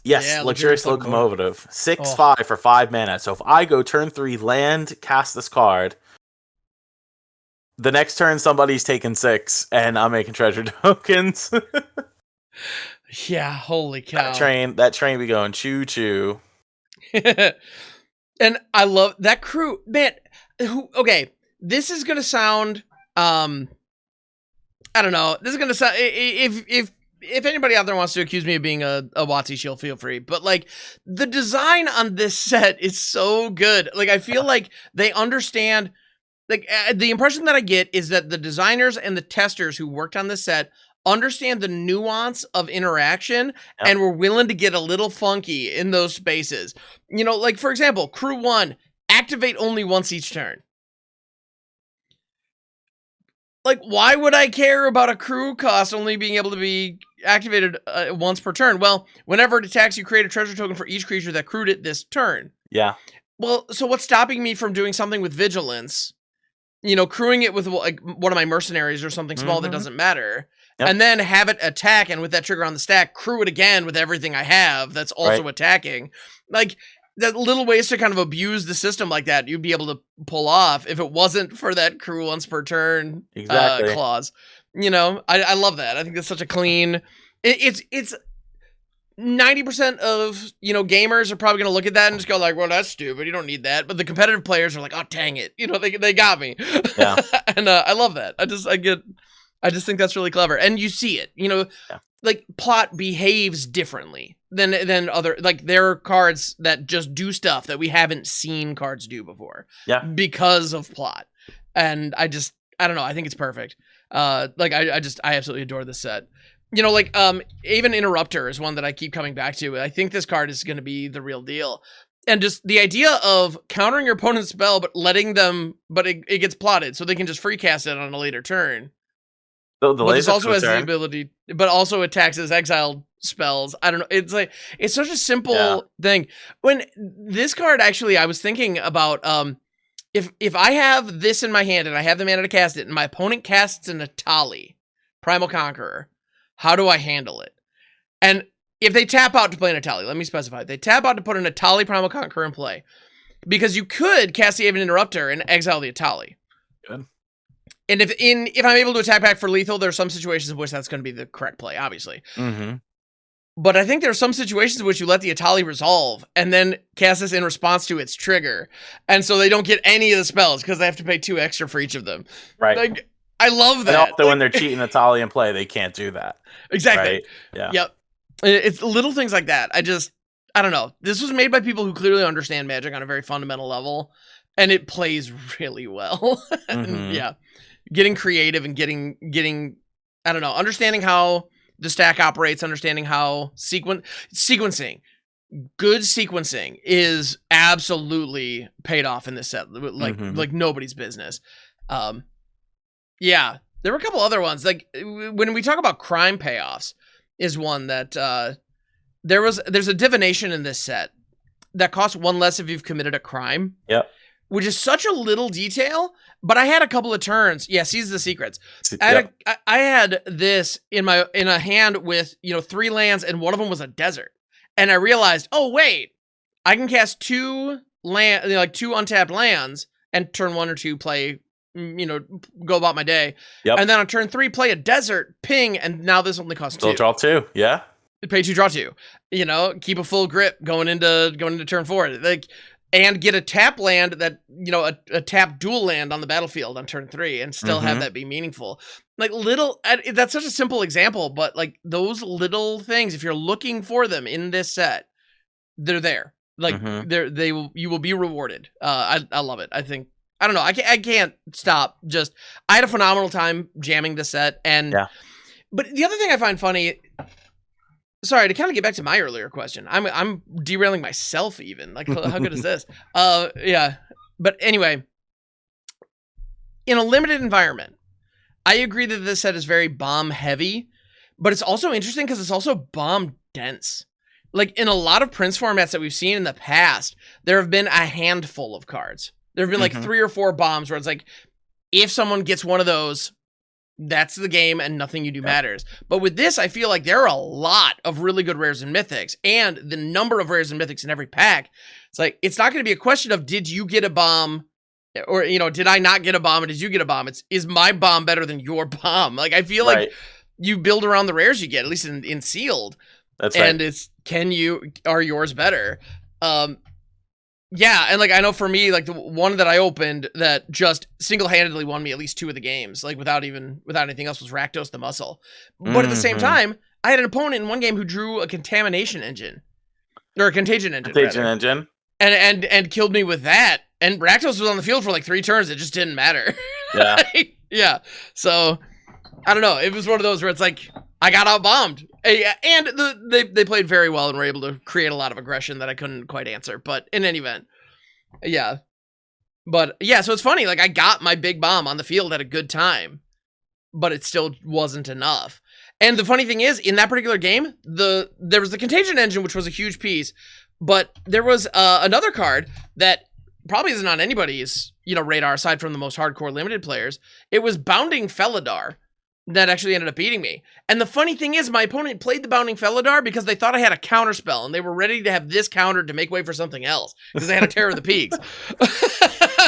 yes, Yeah, Luxurious Locomotive, 6/5 for 5 mana. So if I go turn 3, land, cast this card, the next turn somebody's taking 6, and I'm making treasure tokens. Yeah, holy cow! That train be going choo choo. And I love that crew, man. Okay, this is gonna sound, I don't know. This is gonna sound, if anybody out there wants to accuse me of being a WotC shield, feel free. But like, the design on this set is so good. Like, I feel like they understand. Like, the impression that I get is that the designers and the testers who worked on this set understand the nuance of interaction and were willing to get a little funky in those spaces. You know, like, for example, crew 1, activate only once each turn. Like, why would I care about a crew cost only being able to be activated once per turn? Well, whenever it attacks, you create a treasure token for each creature that crewed it this turn. Yeah. Well, so what's stopping me from doing something with Vigilance? You know, crewing it with like one of my mercenaries or something small that doesn't matter. Yep. And then have it attack, and with that trigger on the stack, crew it again with everything I have that's also attacking. Like, that little ways to kind of abuse the system like that, you'd be able to pull off if it wasn't for that crew once per turn clause. You know, I love that. I think that's such a clean... It's 90% of, you know, gamers are probably going to look at that and just go like, well, that's stupid. You don't need that. But the competitive players are like, oh, dang it. You know, they got me. Yeah. And I love that. I just think that's really clever. And you see it, you know, like, plot behaves differently than other, like, there are cards that just do stuff that we haven't seen cards do before. Yeah. Because of plot. And I don't know. I think it's perfect. Like, I absolutely adore this set. You know, like, even Interrupter is one that I keep coming back to. I think this card is going to be the real deal. And just the idea of countering your opponent's spell, but letting them, but it gets plotted, so they can just free cast it on a later turn. But this also has the ability, but also attacks as exiled spells. I don't know. It's like, it's such a simple thing. When this card, actually, I was thinking about, if I have this in my hand and I have the mana to cast it, and my opponent casts an Atali, Primal Conqueror, how do I handle it? And if they tap out to play an Atali, let me specify. They tap out to put an Atali Primal Conqueror in play. Because you could cast the Aven Interrupter and exile the Atali. Good. And if I'm able to attack back for lethal, there are some situations in which that's going to be the correct play, obviously. Mm-hmm. But I think there are some situations in which you let the Atali resolve and then cast this in response to its trigger. And so they don't get any of the spells because they have to pay 2 extra for each of them. Right. Like, I love that. And also, when they're cheating Atali in play, they can't do that. Exactly. Right? Yeah. Yep. It's little things like that. I don't know. This was made by people who clearly understand Magic on a very fundamental level, and it plays really well. And yeah. Getting creative and getting, I don't know, understanding how the stack operates, understanding how sequencing. Good sequencing is absolutely paid off in this set. Like nobody's business. Yeah, there were a couple other ones. Like, when we talk about crime payoffs, is one that there's a divination in this set that costs 1 less if you've committed a crime. Yep. Which is such a little detail, but I had a couple of turns. Yeah, seize the secrets. I had this in a hand with, you know, 3 lands, and one of them was a desert. And I realized, oh wait, I can cast 2 untapped lands and turn 1 or 2 play, you know, go about my day. Yep. And then on turn 3 play a desert, ping, and now this only costs 2. Still draw 2, yeah. Pay 2, draw 2. You know, keep a full grip going into turn 4. Like, and get a tap land that, you know, a tap dual land on the battlefield on turn 3 and still have that be meaningful. Like, that's such a simple example, but like, those little things, if you're looking for them in this set, they're there. Like, you will be rewarded. I love it. I think, I don't know. I can't stop. I had a phenomenal time jamming this set. And, but the other thing I find funny, sorry, to kind of get back to my earlier question, I'm derailing myself even. Like, how good is this? Yeah. But anyway, in a limited environment, I agree that this set is very bomb heavy, But it's also interesting because it's also bomb dense. Like in a lot of Prince formats that we've seen in the past, there have been a handful of cards. There have been like 3 or 4 bombs where it's like, if someone gets one of those, that's the game and nothing you do matters. But with this, I feel like there are a lot of really good rares and mythics, and the number of rares and mythics in every pack. It's like, it's not going to be a question of, did you get a bomb? Or, you know, did I not get a bomb and did you get a bomb? It's, is my bomb better than your bomb? Like, I feel like you build around the rares you get, at least in sealed. That's and it's, are yours better? Yeah, and like, I know for me, like the one that I opened that just single-handedly won me at least 2 of the games, like without anything else, was Rakdos the Muscle. But at the same time, I had an opponent in one game who drew a contamination engine. Or a contagion engine. And killed me with that. And Rakdos was on the field for like 3 turns, it just didn't matter. Yeah. Yeah. So I don't know. It was one of those where it's like, I got out-bombed. And they played very well and were able to create a lot of aggression that I couldn't quite answer. But in any event, yeah. But yeah, so it's funny. Like, I got my big bomb on the field at a good time, but it still wasn't enough. And the funny thing is, in that particular game, there was the Contagion Engine, which was a huge piece, but there was another card that probably isn't on anybody's, you know, radar aside from the most hardcore limited players. It was Bounding Felidar that actually ended up beating me. And the funny thing is, my opponent played the Bounding Felidar because they thought I had a counter spell, and they were ready to have this countered to make way for something else because they had a Terror of the Peaks.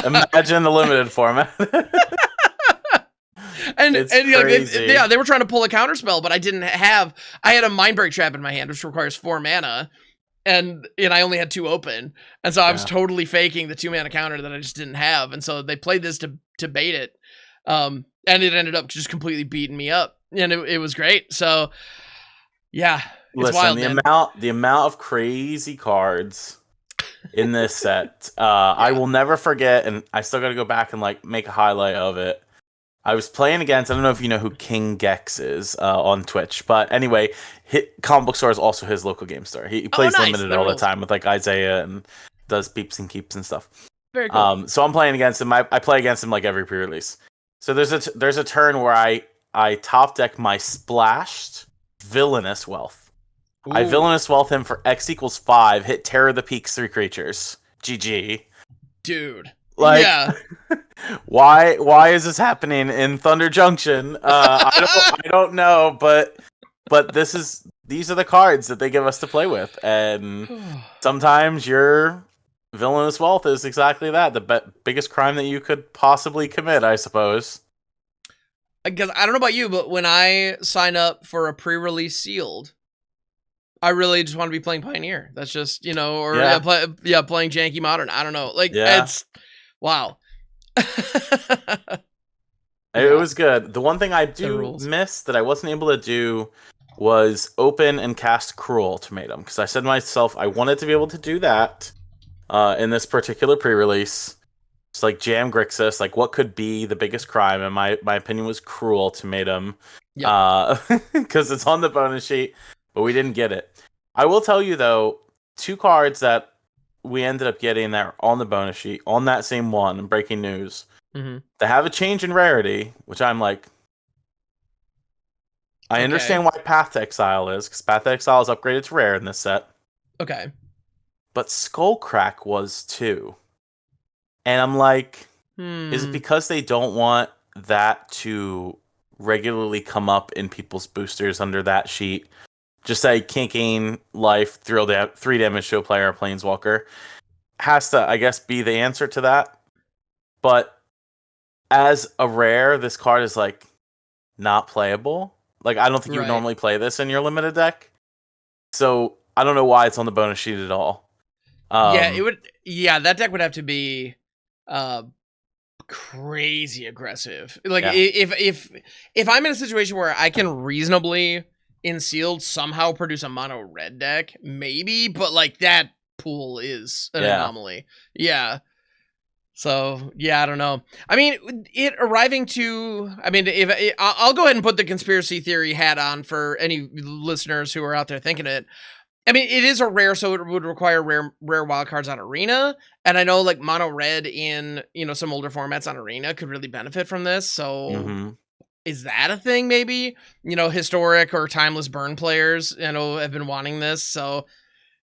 Imagine the limited format. and yeah, they were trying to pull a counter spell, but I had a Mindbreak Trap in my hand, which requires 4 mana. And I only had 2 open. And so I was totally faking the 2 mana counter that I just didn't have. And so they played this to bait it. And it ended up just completely beating me up. And it was great. So yeah. It's wild, man. The amount of crazy cards in this set. I will never forget, and I still gotta go back and like make a highlight of it. I was playing against, I don't know if you know who King Gex is on Twitch, but anyway, Comic Book Store is also his local game store. He plays limited all the time with like Isaiah and does peeps and keeps and stuff. Very cool. So I'm playing against him. I play against him like every pre-release. So there's a turn where I top deck my splashed Villainous Wealth. Ooh. I Villainous Wealth him for X equals 5, hit Terror of the Peaks 3 creatures. GG. Dude. Like, yeah. why is this happening in Thunder Junction? I don't know, but these are the cards that they give us to play with, and sometimes your Villainous Wealth is exactly that, the biggest crime that you could possibly commit, I suppose. Because I don't know about you, but when I sign up for a pre-release sealed, I really just want to be playing Pioneer. That's just, you know, or playing Janky Modern. I don't know. Like, it's wow. It was good. The one thing I do miss that I wasn't able to do was open and cast Cruel Ultimatum, because I said to myself I wanted to be able to do that in this particular pre-release. It's like Jam Grixis, like what could be the biggest crime, and my opinion was Cruel Ultimatum, because it's on the bonus sheet, but we didn't get it. I will tell you though, 2 cards that we ended up getting that are on the bonus sheet on that same one, breaking news. They have a change in rarity, which I'm like, I understand why Path to Exile is, because Path to Exile is upgraded to rare in this set. Okay. But Skullcrack was too. And I'm like, is it because they don't want that to regularly come up in people's boosters under that sheet? Just say can't gain life, 3 damage to a player or planeswalker. Has to, I guess, be the answer to that. But as a rare, this card is like not playable. Like, I don't think you would normally play this in your limited deck. So I don't know why it's on the bonus sheet at all. It would. Yeah, that deck would have to be crazy aggressive. Like if I'm in a situation where I can reasonably in sealed somehow produce a mono red deck, maybe, but like that pool is an anomaly. Yeah. So, yeah, I don't know. I mean, it arriving to, I mean, I'll go ahead and put the conspiracy theory hat on for any listeners who are out there thinking it. I mean, it is a rare, so it would require rare wildcards on Arena. And I know, like, mono red in, you know, some older formats on Arena could really benefit from this. So, is that a thing? Maybe, historic or timeless burn players, have been wanting this, so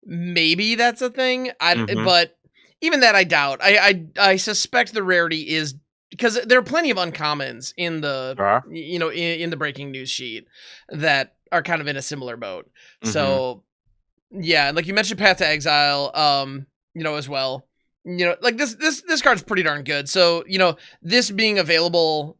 maybe that's a thing. Mhm. But even that I doubt. I suspect the rarity is because there are plenty of uncommons in the There are. in the breaking news sheet that are kind of in a similar boat. Mhm. So yeah, like you mentioned Path to Exile, as well. Like this card's pretty darn good. So, this being available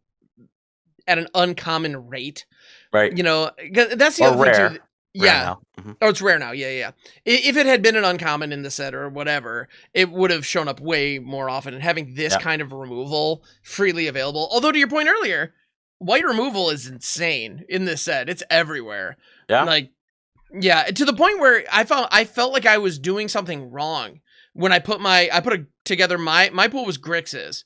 at an uncommon rate, Right. 'cause that's the Or other thing too. rare. Rare Yeah. now. Mhm. Oh, it's rare now. Yeah, yeah. If it had been an uncommon in the set or whatever, it would have shown up way more often. And having this Yeah. kind of removal freely available, although to your point earlier, white removal is insane in this set. It's everywhere. Yeah. Like, yeah, to the point where I felt like I was doing something wrong when I put together my pool was Grix's.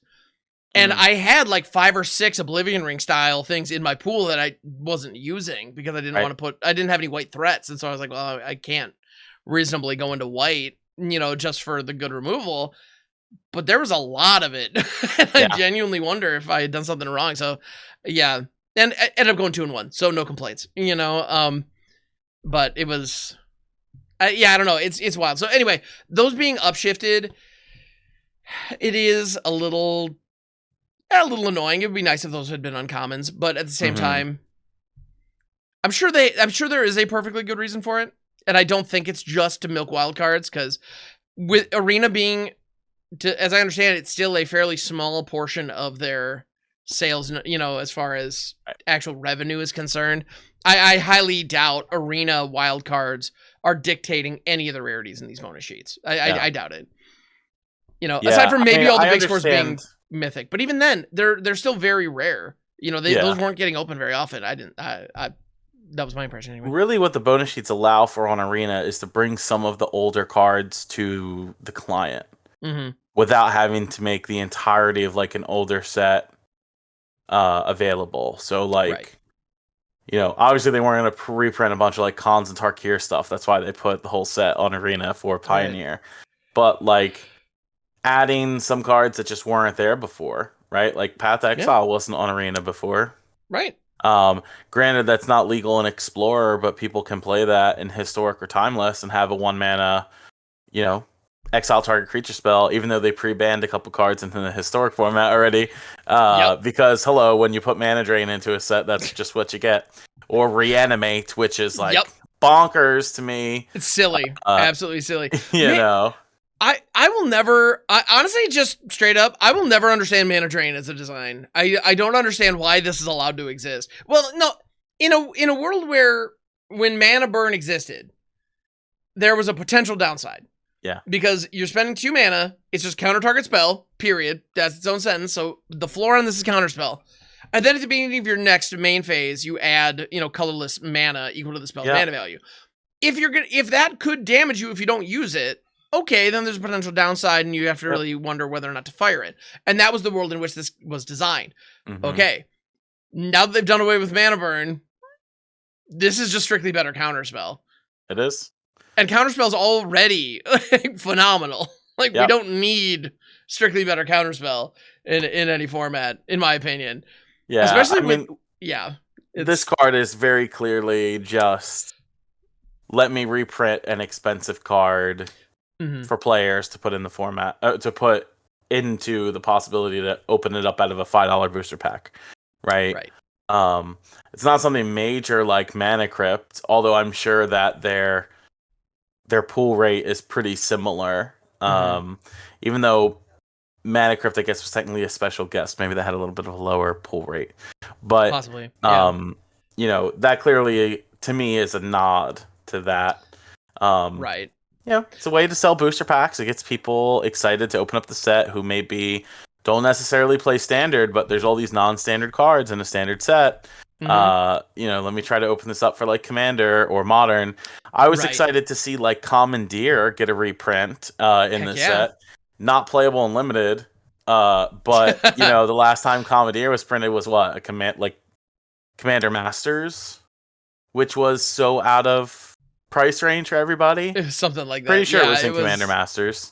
And Mm. I had like 5 or 6 Oblivion Ring style things in my pool that I wasn't using because I didn't Right. want to I didn't have any white threats. And so I was like, well, I can't reasonably go into white, just for the good removal. But there was a lot of it. And I Yeah. genuinely wonder if I had done something wrong. So yeah. And I ended up going 2-1. So no complaints, but it was, yeah, I don't know. It's wild. So anyway, those being upshifted, it is a little annoying. It would be nice if those had been uncommons, but at the same Mhm. time, I'm sure there is a perfectly good reason for it, and I don't think it's just to milk wildcards because with Arena being, as I understand it, it's still a fairly small portion of their sales. As far as Right. actual revenue is concerned, I highly doubt Arena wildcards are dictating any of the rarities in these bonus sheets. Yeah. I doubt it. Yeah. Aside from I maybe mean, all the I big scores being understand. mythic, but even then, they're still very rare. Yeah. Those weren't getting open very often. I didn't. That was my impression anyway. Really, what the bonus sheets allow for on Arena is to bring some of the older cards to the client Mm-hmm. without having to make the entirety of like an older set available. So like, Right. obviously they weren't going to reprint a bunch of like Khans and Tarkir stuff. That's why they put the whole set on Arena for Pioneer. But like adding some cards that just weren't there before, right? Like Path to Exile wasn't on Arena before. Right. Granted, that's not legal in Explorer, but people can play that in Historic or Timeless and have a 1-mana, exile target creature spell, even though they pre-banned a couple cards in the Historic format already. Because, when you put Mana Drain into a set, that's just what you get. Or Reanimate, which is like bonkers to me. It's silly. Absolutely silly. I will never, honestly, just straight up, I will never understand Mana Drain as a design. I don't understand why this is allowed to exist. Well, no, in a world where when Mana Burn existed, there was a potential downside. Yeah. Because you're spending 2 mana, it's just counter target spell, period. That's its own sentence. So the floor on this is counter spell. And then at the beginning of your next main phase, you add, colorless mana equal to the spell's mana value. If that could damage you if you don't use it, okay, then there's a potential downside and you have to really wonder whether or not to fire it. And that was the world in which this was designed. Mm-hmm. Okay. Now that they've done away with Mana Burn, this is just strictly better counterspell. It is. And counterspell's already phenomenal. Like, we don't need strictly better counterspell in any format, in my opinion. Yeah. Especially this card is very clearly just let me reprint an expensive card for players to put in the format, to put into the possibility to open it up out of a $5 booster pack, right? Right. It's not something major like Mana Crypt, although I'm sure that their pool rate is pretty similar. Even though Mana Crypt, I guess, was technically a special guest, maybe they had a little bit of a lower pool rate, but possibly, that clearly to me is a nod to that. Right. It's a way to sell booster packs. It gets people excited to open up the set who maybe don't necessarily play standard, but there's all these non-standard cards in a standard set. Let me try to open this up for like Commander or Modern. I was excited to see like Commandeer get a reprint in this set. Not playable in Limited, but the last time Commandeer was printed was what, Commander Masters, which was so out of price range for everybody. It was something like that. Pretty sure it was in Commander Masters,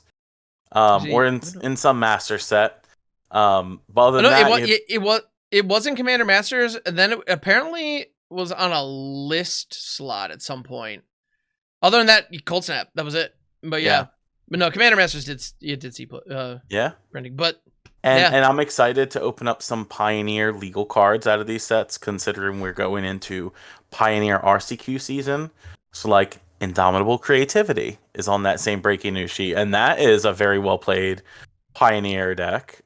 or in some Master set. But other than that, it was It wasn't Commander Masters, and then it apparently was on a list slot at some point. Other than that, Cold Snap, that was it. But yeah. But no, Commander Masters did see printing. But and I'm excited to open up some Pioneer legal cards out of these sets, considering we're going into Pioneer RCQ season. So like Indomitable Creativity is on that same breaking news sheet, and that is a very well played Pioneer deck.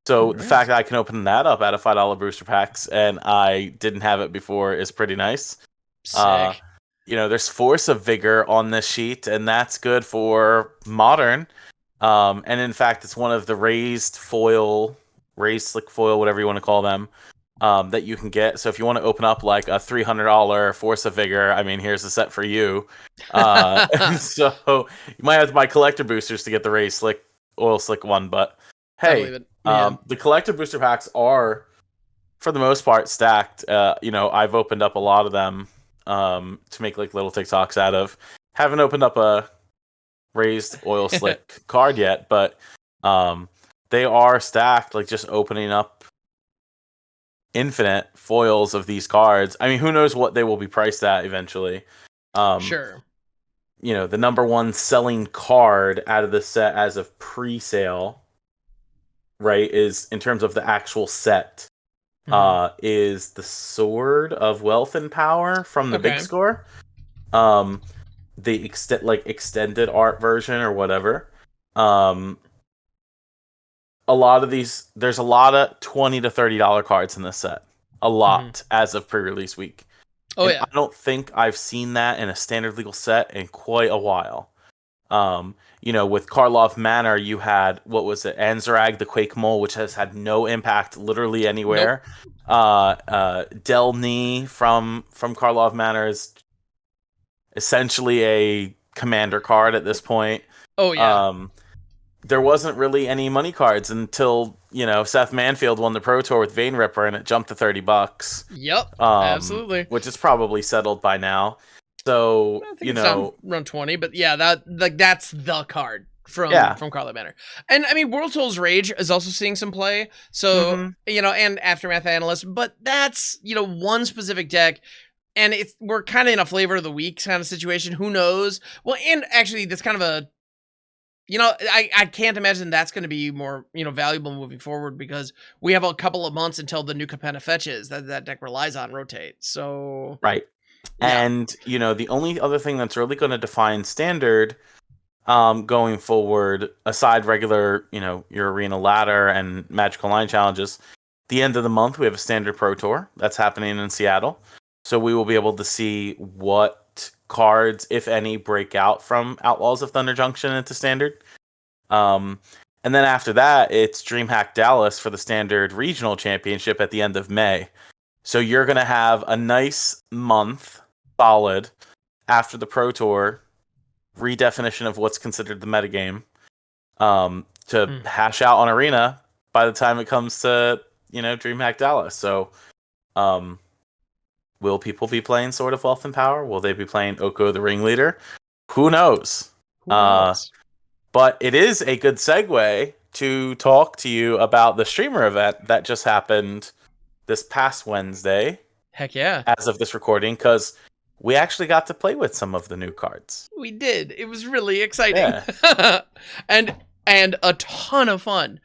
So the fact that I can open that up out of $5 booster packs and I didn't have it before is pretty nice. Sick. There's Force of Vigor on this sheet, and that's good for Modern. And in fact, it's one of the raised slick foil, whatever you want to call them, that you can get. So if you want to open up like a $300 Force of Vigor, I mean, here's the set for you. So you might have to buy collector boosters to get the raised oil slick one, but hey, the collector booster packs are, for the most part, stacked. I've opened up a lot of them to make like little TikToks out of. Haven't opened up a raised oil slick card yet, but they are stacked, like just opening up infinite foils of these cards. I mean, who knows what they will be priced at eventually. Sure. The number one selling card out of the set as of pre-sale, right, is in terms of the actual set, is the Sword of Wealth and Power from the Big Score. The extended art version or whatever. A lot of these, there's a lot of $20 to $30 cards in this set. A lot as of pre-release week. I don't think I've seen that in a standard legal set in quite a while. With Karlov Manor, you had, what was it, Anzarag the Quake Mole, which has had no impact literally anywhere. Delny from Karlov Manor is essentially a commander card at this point. There wasn't really any money cards until, Seth Manfield won the Pro Tour with Vein Ripper and it jumped to $30. Yep, absolutely. Which is probably settled by now. So, I think it's around 20, but yeah, that's the card from Karlov Manor. And I mean, World Souls Rage is also seeing some play. So, and Aftermath Analyst, but that's, one specific deck. And we're kind of in a flavor of the week kind of situation. Who knows? Well, and actually, that's kind of a, I can't imagine that's going to be more, valuable moving forward because we have a couple of months until the new Capenna fetches that deck relies on rotate. So right. Yeah. And, the only other thing that's really going to define standard going forward, aside regular, your arena ladder and Magic Online challenges, the end of the month, we have a standard Pro Tour that's happening in Seattle. So we will be able to see what cards, if any, break out from Outlaws of Thunder Junction into standard. And then after that, it's DreamHack Dallas for the standard regional championship at the end of May. So you're going to have a nice month, solid, after the Pro Tour, redefinition of what's considered the metagame, to hash out on Arena by the time it comes to, DreamHack Dallas. So, will people be playing Sword of Wealth and Power? Will they be playing Oko the Ringleader? Who knows? But it is a good segue to talk to you about the streamer event that just happened this past Wednesday. Heck yeah. As of this recording, because we actually got to play with some of the new cards. We did. It was really exciting. Yeah. and a ton of fun.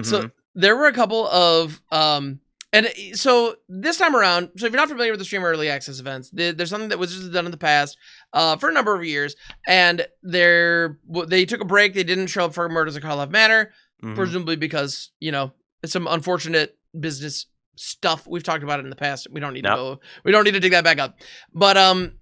So there were a couple of and so this time around, so if you're not familiar with the Streamer Early Access events, there's something that was just done in the past for a number of years, and they took a break. They didn't show up for Murders of Karlov Manor, presumably because, it's some unfortunate business stuff. We've talked about it in the past. We don't need to dig that back up. But in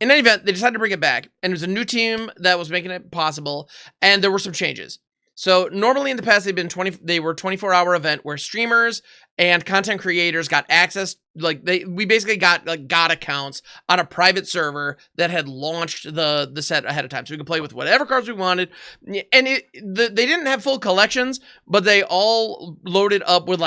any event, they decided to bring it back, and it was a new team that was making it possible, and there were some changes. So normally in the past, they were 24-hour event where streamers and content creators got access. We basically got God accounts on a private server that had launched the set ahead of time, so we could play with whatever cards we wanted. And they didn't have full collections, but they all loaded up with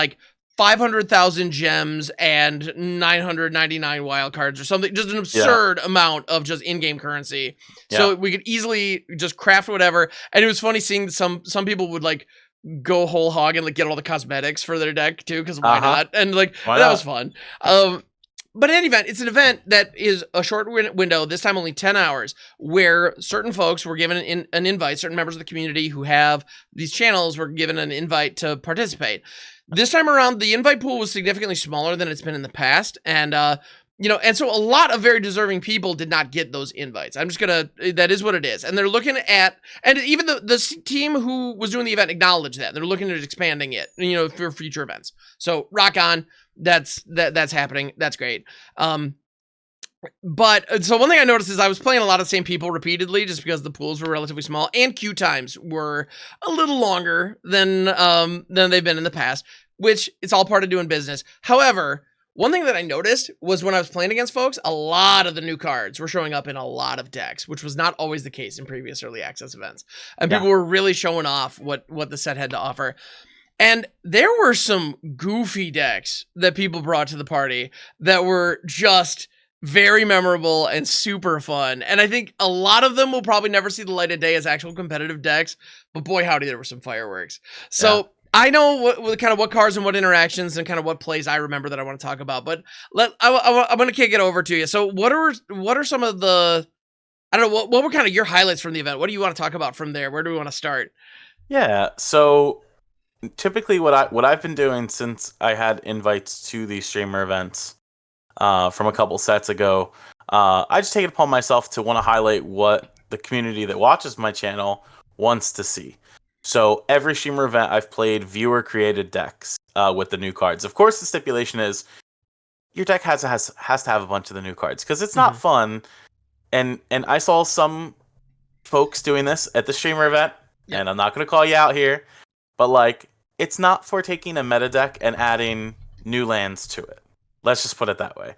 500,000 gems and 999 wild cards or something, just an absurd amount of just in-game currency. So we could easily just craft whatever. And it was funny seeing some people would go whole hog and like get all the cosmetics for their deck too, because why not? And like Why that not? was fun. But in any event, it's an event that is a short window, this time only 10 hours, where certain folks were given an invite, certain members of the community who have these channels were given an invite to participate. This time around, the invite pool was significantly smaller than it's been in the past, and and so a lot of very deserving people did not get those invites. I'm just gonna, that is what it is. And they're looking at, and even the team who was doing the event acknowledged that. They're looking at expanding it, for future events. So rock on. That's happening. That's great. But so one thing I noticed is I was playing a lot of the same people repeatedly just because the pools were relatively small and queue times were a little longer than they've been in the past, which it's all part of doing business. However, one thing that I noticed was when I was playing against folks, a lot of the new cards were showing up in a lot of decks, which was not always the case in previous early access events. And people were really showing off what the set had to offer. And there were some goofy decks that people brought to the party that were just very memorable and super fun. And I think a lot of them will probably never see the light of day as actual competitive decks, but boy, howdy, there were some fireworks. So I know what cards and what interactions and kind of what plays I remember that I want to talk about, but I'm going to kick it over to you. So what are some of the, I don't know, what were kind of your highlights from the event? What do you want to talk about from there? Where do we want to start? Yeah, so typically what I've been doing since I had invites to these streamer events from a couple sets ago, I just take it upon myself to want to highlight what the community that watches my channel wants to see. So every streamer event I've played viewer created decks with the new cards. Of course, the stipulation is your deck has to have a bunch of the new cards because it's not fun. And I saw some folks doing this at the streamer event, and I'm not going to call you out here, but like, it's not for taking a meta deck and adding new lands to it. Let's just put it that way.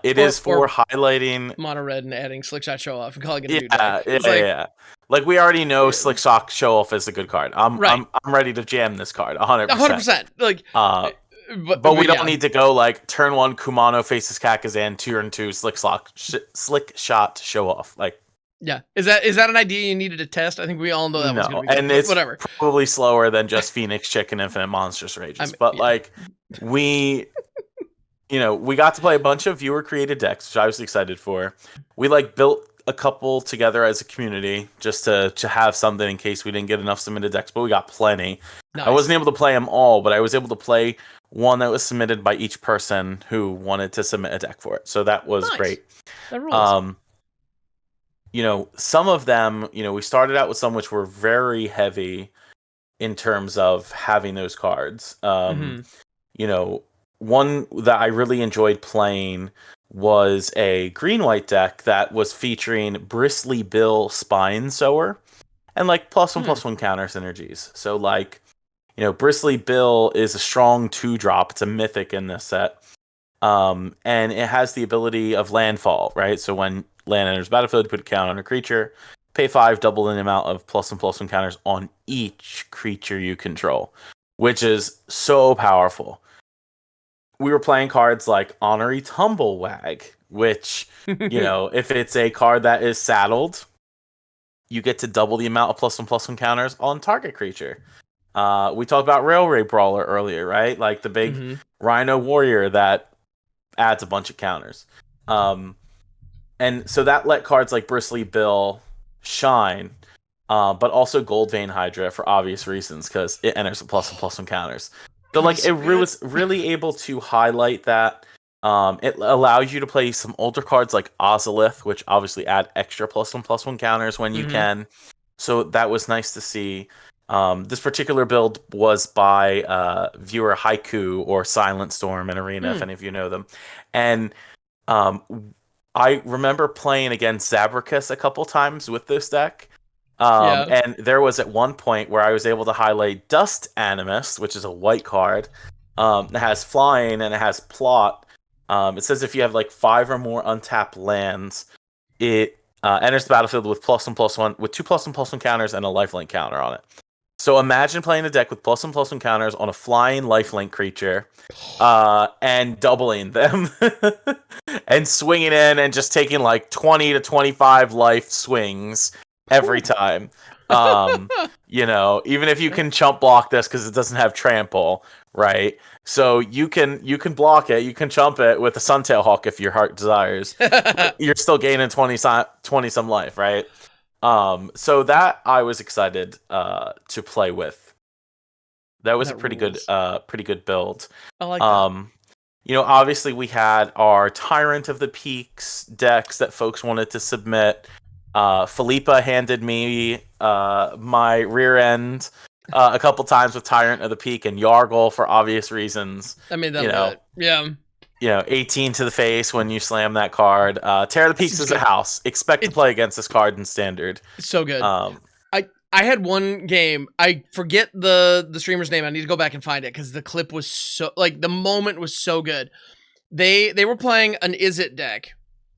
It is for highlighting mono red and adding Slick Shot Show Off and calling it a new deck. Yeah. Like we already know Slick Shot Show Off is a good card. I'm ready to jam this card 100%. 100%. Like, but we don't need to go like turn 1 Kumano faces Kakazan, turn 2 Slick Shot Show Off. Like, yeah, is that an idea you needed to test? I think we all know that was going to be and it's whatever. Probably slower than just Phoenix Chicken Infinite Monstrous Rages. Like we got to play a bunch of viewer created decks, which I was excited for. We like built a couple together as a community just to have something in case we didn't get enough submitted decks, but we got plenty. Nice. I wasn't able to play them all, but I was able to play one that was submitted by each person who wanted to submit a deck for it. So that was great. That rules. Some of them, we started out with some which were very heavy in terms of having those cards. One that I really enjoyed playing was a green-white deck that was featuring Bristly Bill Spine Sower and like +1/+1 counter synergies. So like, Bristly Bill is a strong 2-drop. It's a mythic in this set. And it has the ability of landfall, right? So when land enters battlefield, you put a count on a creature, pay 5, double the amount of +1/+1 counters on each creature you control, which is so powerful. We were playing cards like Honorary Tumblewag, which, if it's a card that is saddled, you get to double the amount of +1/+1 counters on target creature. We talked about Railway Brawler earlier, right? Like the big Rhino Warrior that adds a bunch of counters. And so that let cards like Bristly Bill shine, but also Gold Vein Hydra for obvious reasons because it enters the +1/+1 counters. So like it was really able to highlight that. It allows you to play some older cards like Ozolith, which obviously add extra +1/+1 counters when you can. So that was nice to see. This particular build was by viewer Haiku or Silent Storm in Arena, if any of you know them. And I remember playing against Zabricus a couple times with this deck. And there was at one point where I was able to highlight Dust Animus, which is a white card. It has flying and it has plot. It says if you have like 5 or more untapped lands, it enters the battlefield with +1/+1 with 2 +1/+1 counters and a lifelink counter on it. So imagine playing a deck with +1/+1 counters on a flying lifelink creature, and doubling them, and swinging in and just taking like 20 to 25 life swings every time. You know, even if you can chump block this because it doesn't have trample, right? So you can block it, you can chump it with a Suntail Hawk if your heart desires. But you're still gaining 20 some life, right? So that I was excited to play with. That was a pretty good build. I like that. You know, obviously we had our Tyrant of the Peaks decks that folks wanted to submit. Philippa handed me my rear end a couple times with Tyrant of the Peak and Yargle for obvious reasons. I mean, that'll do it. Yeah. You know, 18 to the face when you slam that card. Terror of the Peaks is a house. Expect to play against this card in Standard. It's so good. I had one game. I forget the streamer's name. I need to go back and find it because the clip was so, like, the moment was so good. They were playing an Is It deck,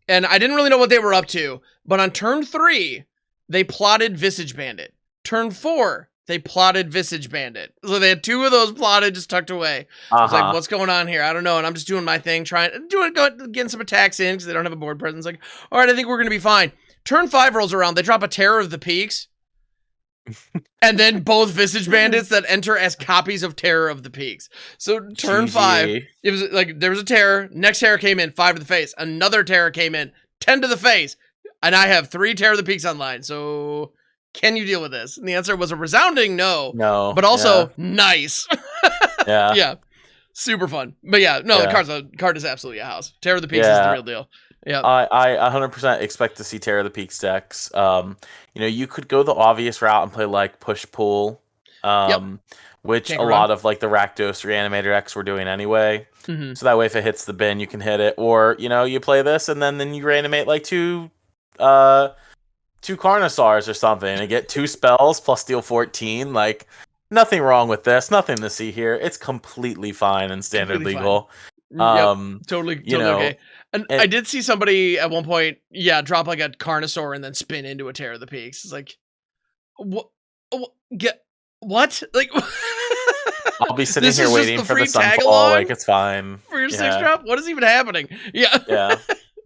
and I didn't really know what they were up to. But on turn 3, they plotted Visage Bandit. Turn 4, they plotted Visage Bandit. So they had 2 of those plotted, just tucked away. I was like, what's going on here? I don't know. And I'm just doing my thing, getting some attacks in because they don't have a board presence. Like, all right, I think we're gonna be fine. Turn 5 rolls around. They drop a Terror of the Peaks. And then both Visage Bandits that enter as copies of Terror of the Peaks. So turn GG. 5, it was like there was a Terror. Next Terror came in, 5 to the face. Another Terror came in, 10 to the face. And I have 3 Terror of the Peaks online. So can you deal with this? And the answer was a resounding no. No. But also nice. Yeah. Yeah. Super fun. But yeah, no, the card is absolutely a house. Terror of the Peaks is the real deal. Yeah, I 100% expect to see Terror of the Peaks decks. You know, you could go the obvious route and play like push pull, which Can't a go lot wrong. of like the Rakdos Reanimator decks were doing anyway. Mm-hmm. So that way, if it hits the bin, you can hit it. Or you know, you play this and then you reanimate like two Carnosaurs or something and get 2 spells plus deal 14. Like nothing wrong with this. Nothing to see here. It's completely fine and standard legal. Totally you know, okay. And I did see somebody at one point, drop like a Carnosaur and then spin into a Terror of the Peaks. It's like, what? What? Like, I'll be sitting here waiting for the sunfall. Like, it's fine. For your 6 drop? What is even happening? Yeah.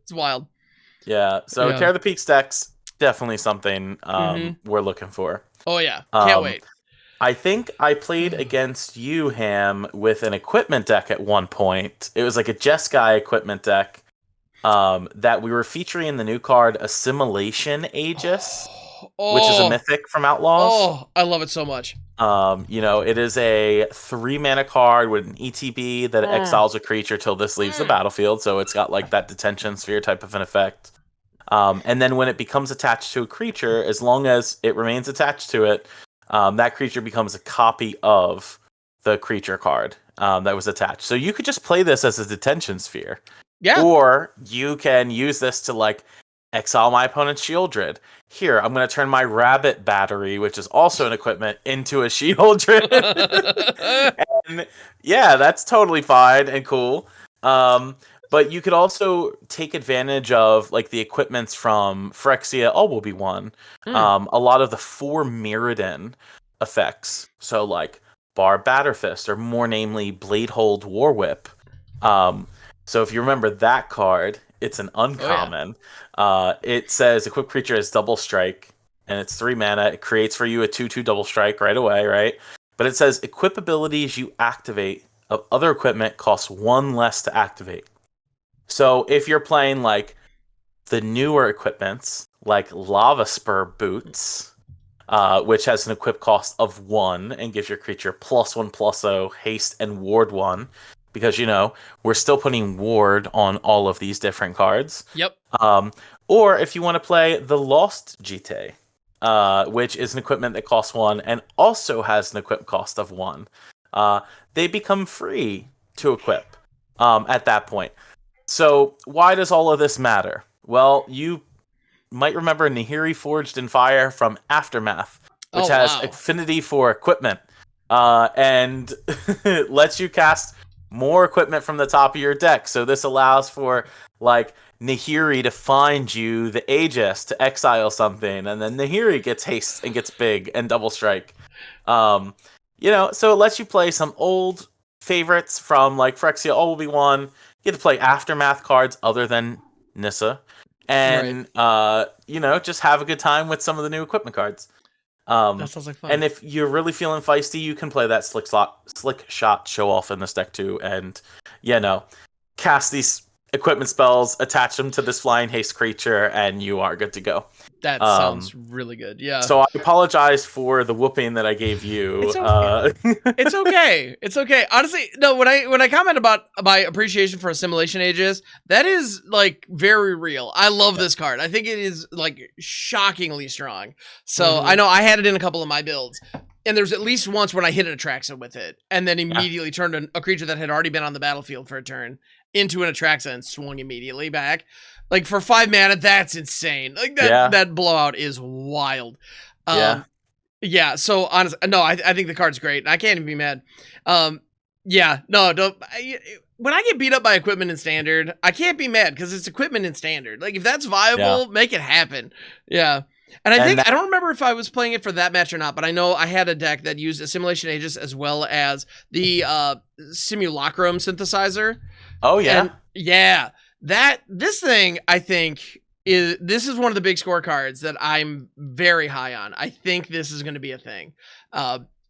It's wild. Yeah. So Terror of the Peaks decks, definitely something we're looking for. Oh, yeah. Can't wait. I think I played against you, Ham, with an equipment deck at one point. It was like a Jeskai equipment deck that we were featuring in the new card, Assimilation Aegis, which is a mythic from Outlaws. Oh, I love it so much. You know, it is a 3-mana card with an ETB that exiles a creature till this leaves the battlefield, so it's got like that detention sphere type of an effect. And then when it becomes attached to a creature, as long as it remains attached to it, that creature becomes a copy of the creature card that was attached. So you could just play this as a detention sphere. Yeah. Or you can use this to like exile my opponent's Shieldred. Here, I'm going to turn my Rabbit Battery, which is also an equipment, into a Shieldred. And yeah, that's totally fine and cool. But you could also take advantage of like the equipments from Phyrexia All Will Be One. A lot of the 4 Mirrodin effects. So like Bar Batterfist, or more namely Bladehold War Whip. So if you remember that card, it's an uncommon. It says equip creature has double strike, and it's 3 mana. It creates for you a 2/2 double strike right away, right? But it says equip abilities you activate of other equipment costs 1 less to activate. So if you're playing like the newer equipments, like Lava Spur Boots, which has an equip cost of 1 and gives your creature +1/+0, haste, and ward 1. Because, you know, we're still putting ward on all of these different cards. Yep. Or if you want to play the Lost Jite, which is an equipment that costs 1 and also has an equip cost of 1. They become free to equip at that point. So why does all of this matter? Well, you might remember Nahiri Forged in Fire from Aftermath, which has affinity for equipment and lets you cast more equipment from the top of your deck. So this allows for like Nahiri to find you the Aegis to exile something, and then Nahiri gets haste and gets big and double strike. You know, so it lets you play some old favorites from like Phyrexia All Will Be One. You get to play Aftermath cards other than Nissa, and you know, just have a good time with some of the new equipment cards. That sounds like fun. And if you're really feeling feisty, you can play that slick shot show off in this deck too, and cast these equipment spells, attach them to this flying haste creature, and you are good to go. That sounds really good. Yeah. So I apologize for the whooping that I gave you. It's okay. It's okay. It's okay. Honestly, no. When I comment about my appreciation for Assimilation Aegis, that is like very real. I love this card. I think it is like shockingly strong. So I know I had it in a couple of my builds, and there's at least once when I hit an Atraxa with it, and then immediately turned a creature that had already been on the battlefield for a turn into an Atraxa and swung immediately back. Like, for 5 mana, that's insane. Like, that blowout is wild. Yeah, so, honestly, no, I think the card's great. I can't even be mad. Yeah, no, don't... when I get beat up by equipment in Standard, I can't be mad, because it's equipment in Standard. Like, if that's viable, make it happen. Yeah. And I don't remember if I was playing it for that match or not, but I know I had a deck that used Assimilation Aegis as well as the Simulacrum synthesizer. Oh, yeah? And, yeah. This thing, I think, this is one of the big scorecards that I'm very high on. I think this is going to be a thing.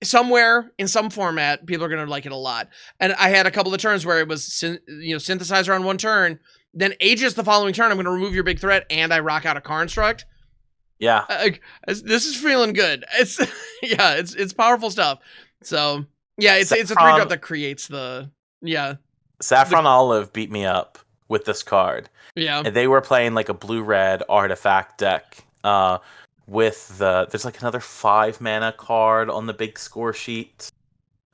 Somewhere, in some format, people are going to like it a lot. And I had a couple of turns where it was, synthesizer on one turn, then Aegis the following turn, I'm going to remove your big threat, and I rock out a Construct. Yeah. This is feeling good. It's powerful stuff. So, yeah, it's a 3-drop that creates the, Saffron Olive beat me up with this card. Yeah. And they were playing like a blue-red artifact deck with there's like another 5 mana card on the big score sheet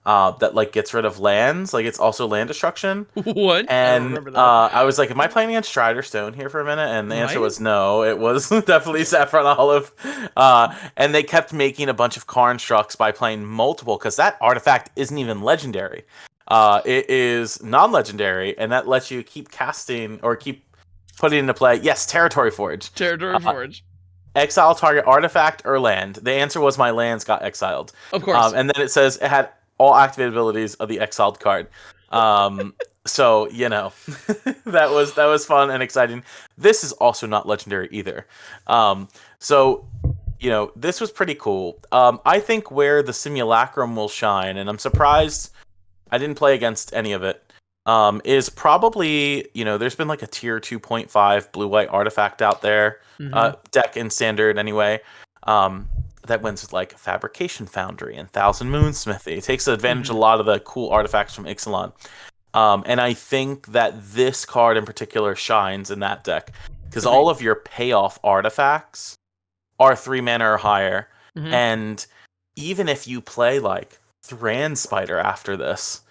that like gets rid of lands. Like, it's also land destruction. What? And I don't remember that. I was like, am I playing against Strider Stone here for a minute? And the answer was no. It was definitely Saffron Olive. And they kept making a bunch of constructs by playing multiple, because that artifact isn't even legendary. It is non-legendary, and that lets you keep casting or keep putting into play. Yes, Territory Forge. Territory Forge. Exile target artifact or land. The answer was my lands got exiled. Of course. And then it says it had all activated abilities of the exiled card. So, that was fun and exciting. This is also not legendary either. So, this was pretty cool. I think where the Simulacrum will shine, and I'm surprised I didn't play against any of it, is probably, there's been like a tier 2.5 blue-white artifact out there, deck in Standard anyway, that wins with like Fabrication Foundry and Thousand Moonsmithy. It takes advantage of a lot of the cool artifacts from Ixalan. And I think that this card in particular shines in that deck, because all of your payoff artifacts are 3 mana or higher, and even if you play like Thran Spider after this,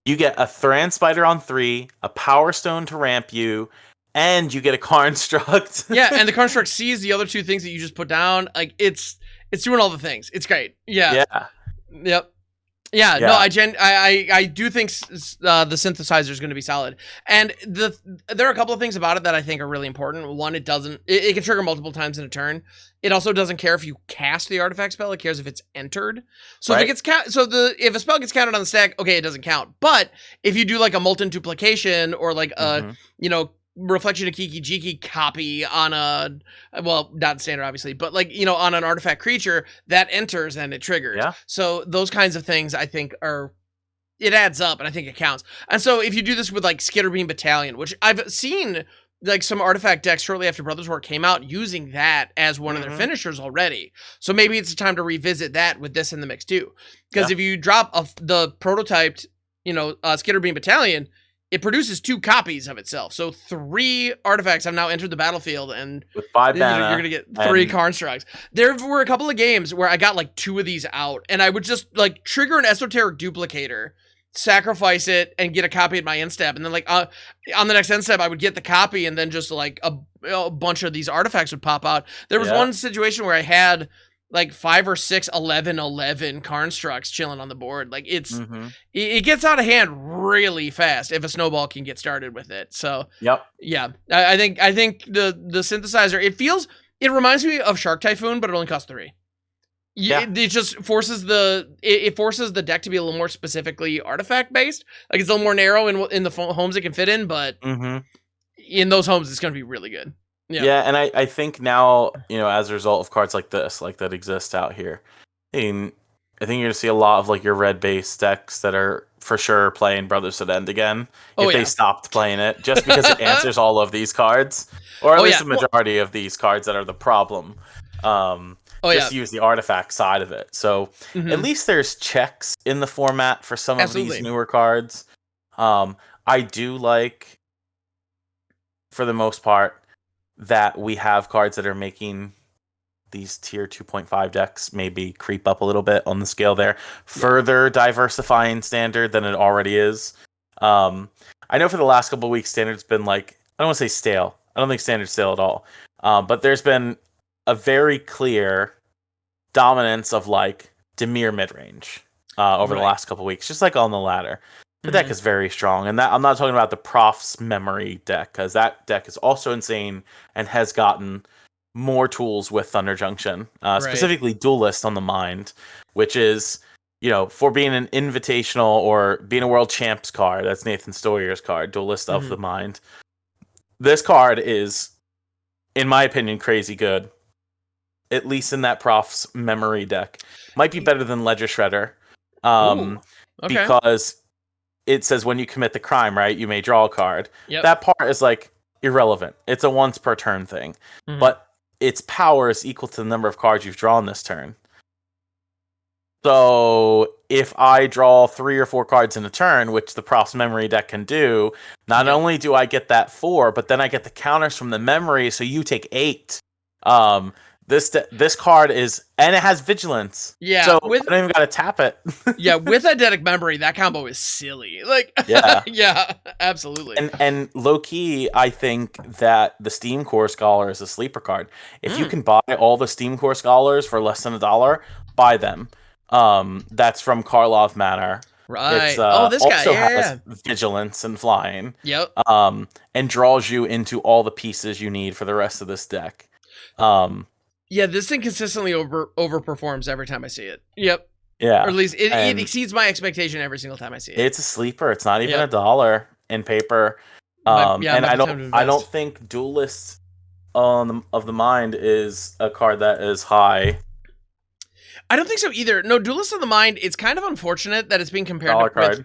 you get a Thran Spider on 3, a Power Stone to ramp you, and you get a Construct. And the Construct sees the other 2 things that you just put down. Like, it's doing all the things. It's great. Yeah. Yep. Yeah. No, I do think the synthesizer is going to be solid, and there are a couple of things about it that I think are really important. One, it can trigger multiple times in a turn. It also doesn't care if you cast the artifact spell; it cares if it's entered. So if it gets if a spell gets counted on the stack, okay, it doesn't count. But if you do like a Molten Duplication or like a Reflection of Kiki Jiki copy on not Standard obviously, but like, on an artifact creature, that enters and it triggers. Yeah. So those kinds of things I think it adds up, and I think it counts. And so if you do this with like Skitterbeam Battalion, which I've seen like some artifact decks shortly after Brothers War came out using that as one of their finishers already. So maybe it's time to revisit that with this in the mix too. Because if you drop the prototyped, Skitterbeam Battalion, it produces 2 copies of itself. So 3 artifacts have now entered the battlefield, and with 5 mana, you're going to get 3 constructs. There were a couple of games where I got like 2 of these out, and I would just like trigger an Esoteric Duplicator, sacrifice it, and get a copy at my end step. And then like on the next end step, I would get the copy, and then just like a bunch of these artifacts would pop out. There was one situation where I had like 5 or 6 11/11 constructs chilling on the board. Like, it gets out of hand really fast if a snowball can get started with it. So I think the synthesizer, it reminds me of Shark Typhoon, but it only costs 3. It just forces the deck to be a little more specifically artifact based. Like, it's a little more narrow in the homes it can fit in, but in those homes it's going to be really good. Yeah, and I think now, as a result of cards like this, like that exist out here, I think you're gonna see a lot of like your red base decks that are for sure playing Brothers at End again. Oh, If they stopped playing it, just because it answers all of these cards, or at least the majority of these cards that are the problem. Just use the artifact side of it. So at least there's checks in the format for some of these newer cards. I do like, for the most part, that we have cards that are making these tier 2.5 decks maybe creep up a little bit on the scale there, further diversifying Standard than it already is. I know for the last couple of weeks, Standard's been like, I don't want to say stale. I don't think Standard's stale at all. But there's been a very clear dominance of like Dimir midrange over the last couple of weeks, just like on the ladder. The deck is very strong, and that I'm not talking about the Prof's memory deck, because that deck is also insane and has gotten more tools with Thunder Junction, specifically Duelist on the Mind, which is, for being an invitational or being a World Champs card, that's Nathan Stoyer's card, Duelist of the Mind. This card is, in my opinion, crazy good, at least in that Prof's memory deck. Might be better than Ledger Shredder, because it says when you commit the crime, right, you may draw a card. That part is like irrelevant. It's a once per turn thing. But its power is equal to the number of cards you've drawn this turn. So if I draw 3 or 4 cards in a turn, which the Prof's memory deck can do, not only do I get that 4, but then I get the counters from the memory, so you take 8. This card is, and it has vigilance. Yeah, so I don't even gotta tap it. With Eidetic Memory, that combo is silly. Like, yeah, absolutely. And low key, I think that the Steam Core Scholar is a sleeper card. If you can buy all the Steam Core Scholars for less than $1, buy them. That's from Karlov Manor. Right. It's, this guy also has vigilance and flying. And draws you into all the pieces you need for the rest of this deck. This thing consistently overperforms every time I see it. Yeah. Or at least it exceeds my expectation every single time I see it. It's a sleeper. It's not even $1 in paper. And I don't think Duelist of the Mind is a card that is high. I don't think so either. No, Duelist of the Mind, it's kind of unfortunate that it's being compared with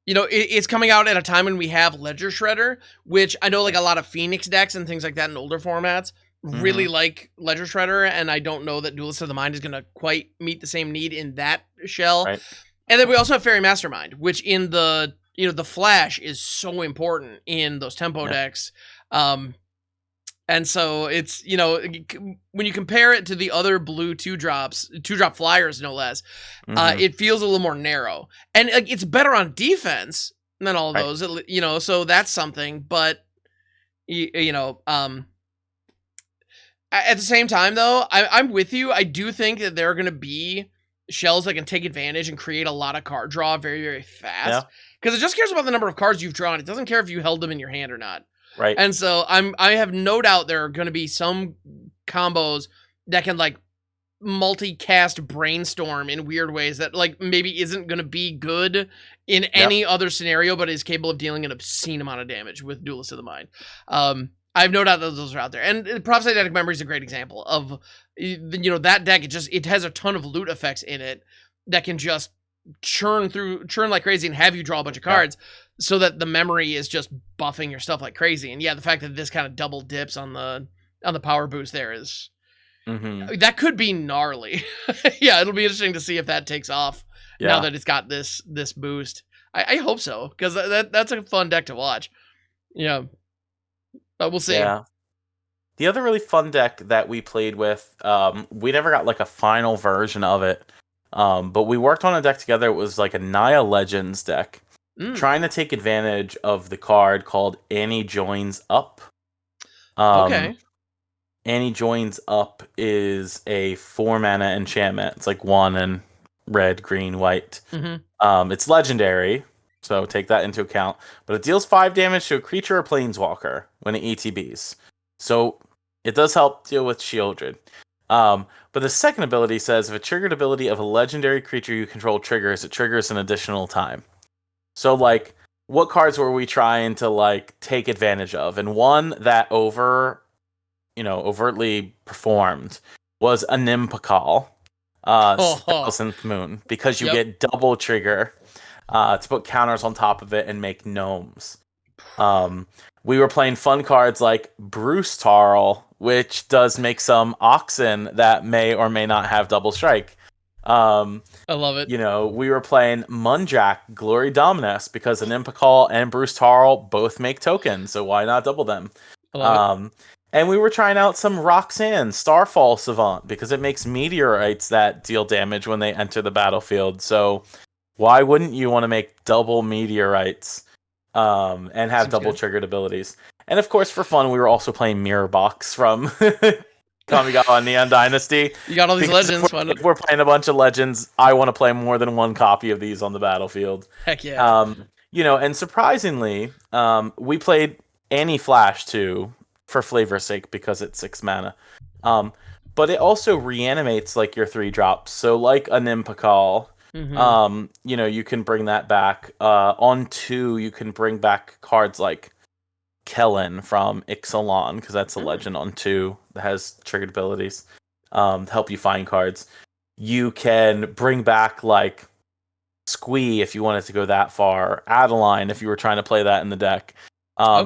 it's coming out at a time when we have Ledger Shredder, which I know like a lot of Phoenix decks and things like that in older formats really like Ledger Shredder, and I don't know that Duelist of the Mind is going to quite meet the same need in that shell. And then we also have Fairy Mastermind, which in the the Flash is so important in those tempo decks. And so it's, when you compare it to the other blue 2-drop flyers, no less, it feels a little more narrow. And it's better on defense than all of those, so that's something. But, at the same time, though, I'm with you. I do think that there are going to be shells that can take advantage and create a lot of card draw very, very fast. Because it just cares about the number of cards you've drawn. It doesn't care if you held them in your hand or not. And so I have no doubt there are going to be some combos that can like multicast Brainstorm in weird ways that like maybe isn't going to be good in any other scenario, but is capable of dealing an obscene amount of damage with Duelist of the Mind. I have no doubt that those are out there. And Prof's Eidetic Memory is a great example of, that deck. It has a ton of loot effects in it that can just churn like crazy and have you draw a bunch of cards so that the memory is just buffing your stuff like crazy. And the fact that this kind of double dips on the power boost there is, that could be gnarly. It'll be interesting to see if that takes off now that it's got this boost. I hope so, because that's a fun deck to watch. But we'll see. The other really fun deck that we played with, we never got like a final version of it, but we worked on a deck together. It was like a Naya Legends deck, trying to take advantage of the card called Annie Joins Up. Annie Joins Up is a 4-mana enchantment. It's like 1 in red, green, white. It's legendary, so take that into account. But it deals 5 damage to a creature or planeswalker when it ETBs. So it does help deal with Shieldred. But the second ability says, if a triggered ability of a legendary creature you control triggers, it triggers an additional time. So, like, what cards were we trying to, like, take advantage of? And one that over overtly performed was a Nimpakal, Oh, Thousandth Moon, because you yep. get double trigger to put counters on top of it and make gnomes. We were playing fun cards like Bruce Tarl, which does make some Oxen that may or may not have double strike. I love it. We were playing Munjak, Glory Dominus, because an Impakal and Bruce Tarl both make tokens, so why not double them? I love it. And we were trying out some Roxanne, Starfall Savant, because it makes meteorites that deal damage when they enter the battlefield. So why wouldn't you want to make double meteorites and have Seems double good. triggered abilities? And of course, for fun, we were also playing Mirror Box from Kamigawa Neon Dynasty. You got all these Because legends. if we're playing a bunch of legends, I want to play more than one copy of these on the battlefield. Heck yeah. And surprisingly, we played Annie Flash too for flavor's sake because it's 6 mana. But it also reanimates like your 3 drops. So like a Nimpakal, you can bring that back. On 2, you can bring back cards like Kellen from Ixalan, because that's a legend on 2 that has triggered abilities to help you find cards. You can bring back like Squee if you wanted to go that far, Adeline if you were trying to play that in the deck,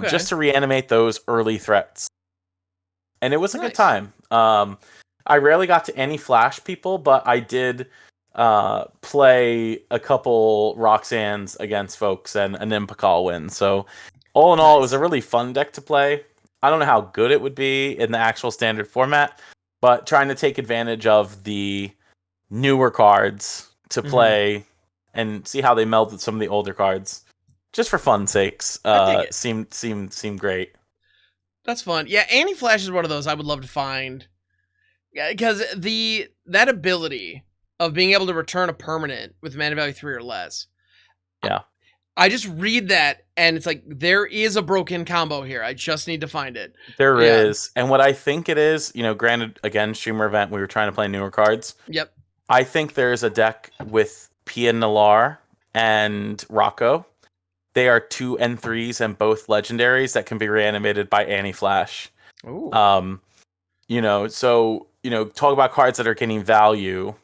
just to reanimate those early threats. And it was a good time. I rarely got to any Flash people, but I did play a couple Roxannes against folks and an Impakal win. So all in all, it was a really fun deck to play. I don't know how good it would be in the actual standard format, but trying to take advantage of the newer cards to play and see how they meld with some of the older cards, just for fun's sakes, seemed great. That's fun. Yeah, Annie Flash is one of those I would love to find. Yeah, because that ability of being able to return a permanent with mana value 3 or less. Yeah. I just read that and it's like, there is a broken combo here. I just need to find it. There is. And what I think it is, granted, again, streamer event, we were trying to play newer cards. Yep. I think there's a deck with Pia Nalar and Rocco. They are 2 and 3s and both legendaries that can be reanimated by Annie Flash. Ooh. Talk about cards that are getting value,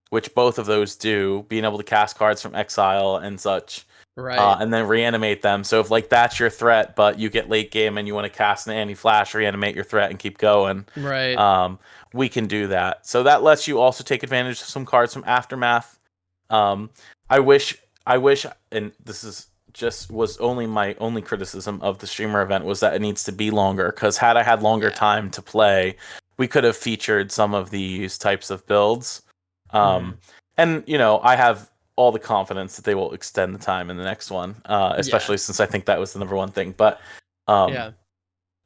which both of those do, being able to cast cards from exile and such, right? And then reanimate them. So if like that's your threat, but you get late game and you want to cast an Annie Flash, reanimate your threat and keep going, right? We can do that. So that lets you also take advantage of some cards from Aftermath. I wish, and this was only my only criticism of the streamer event, was that it needs to be longer, because had I had longer time to play, we could have featured some of these types of builds. And I have all the confidence that they will extend the time in the next one, especially since I think that was the number one thing. But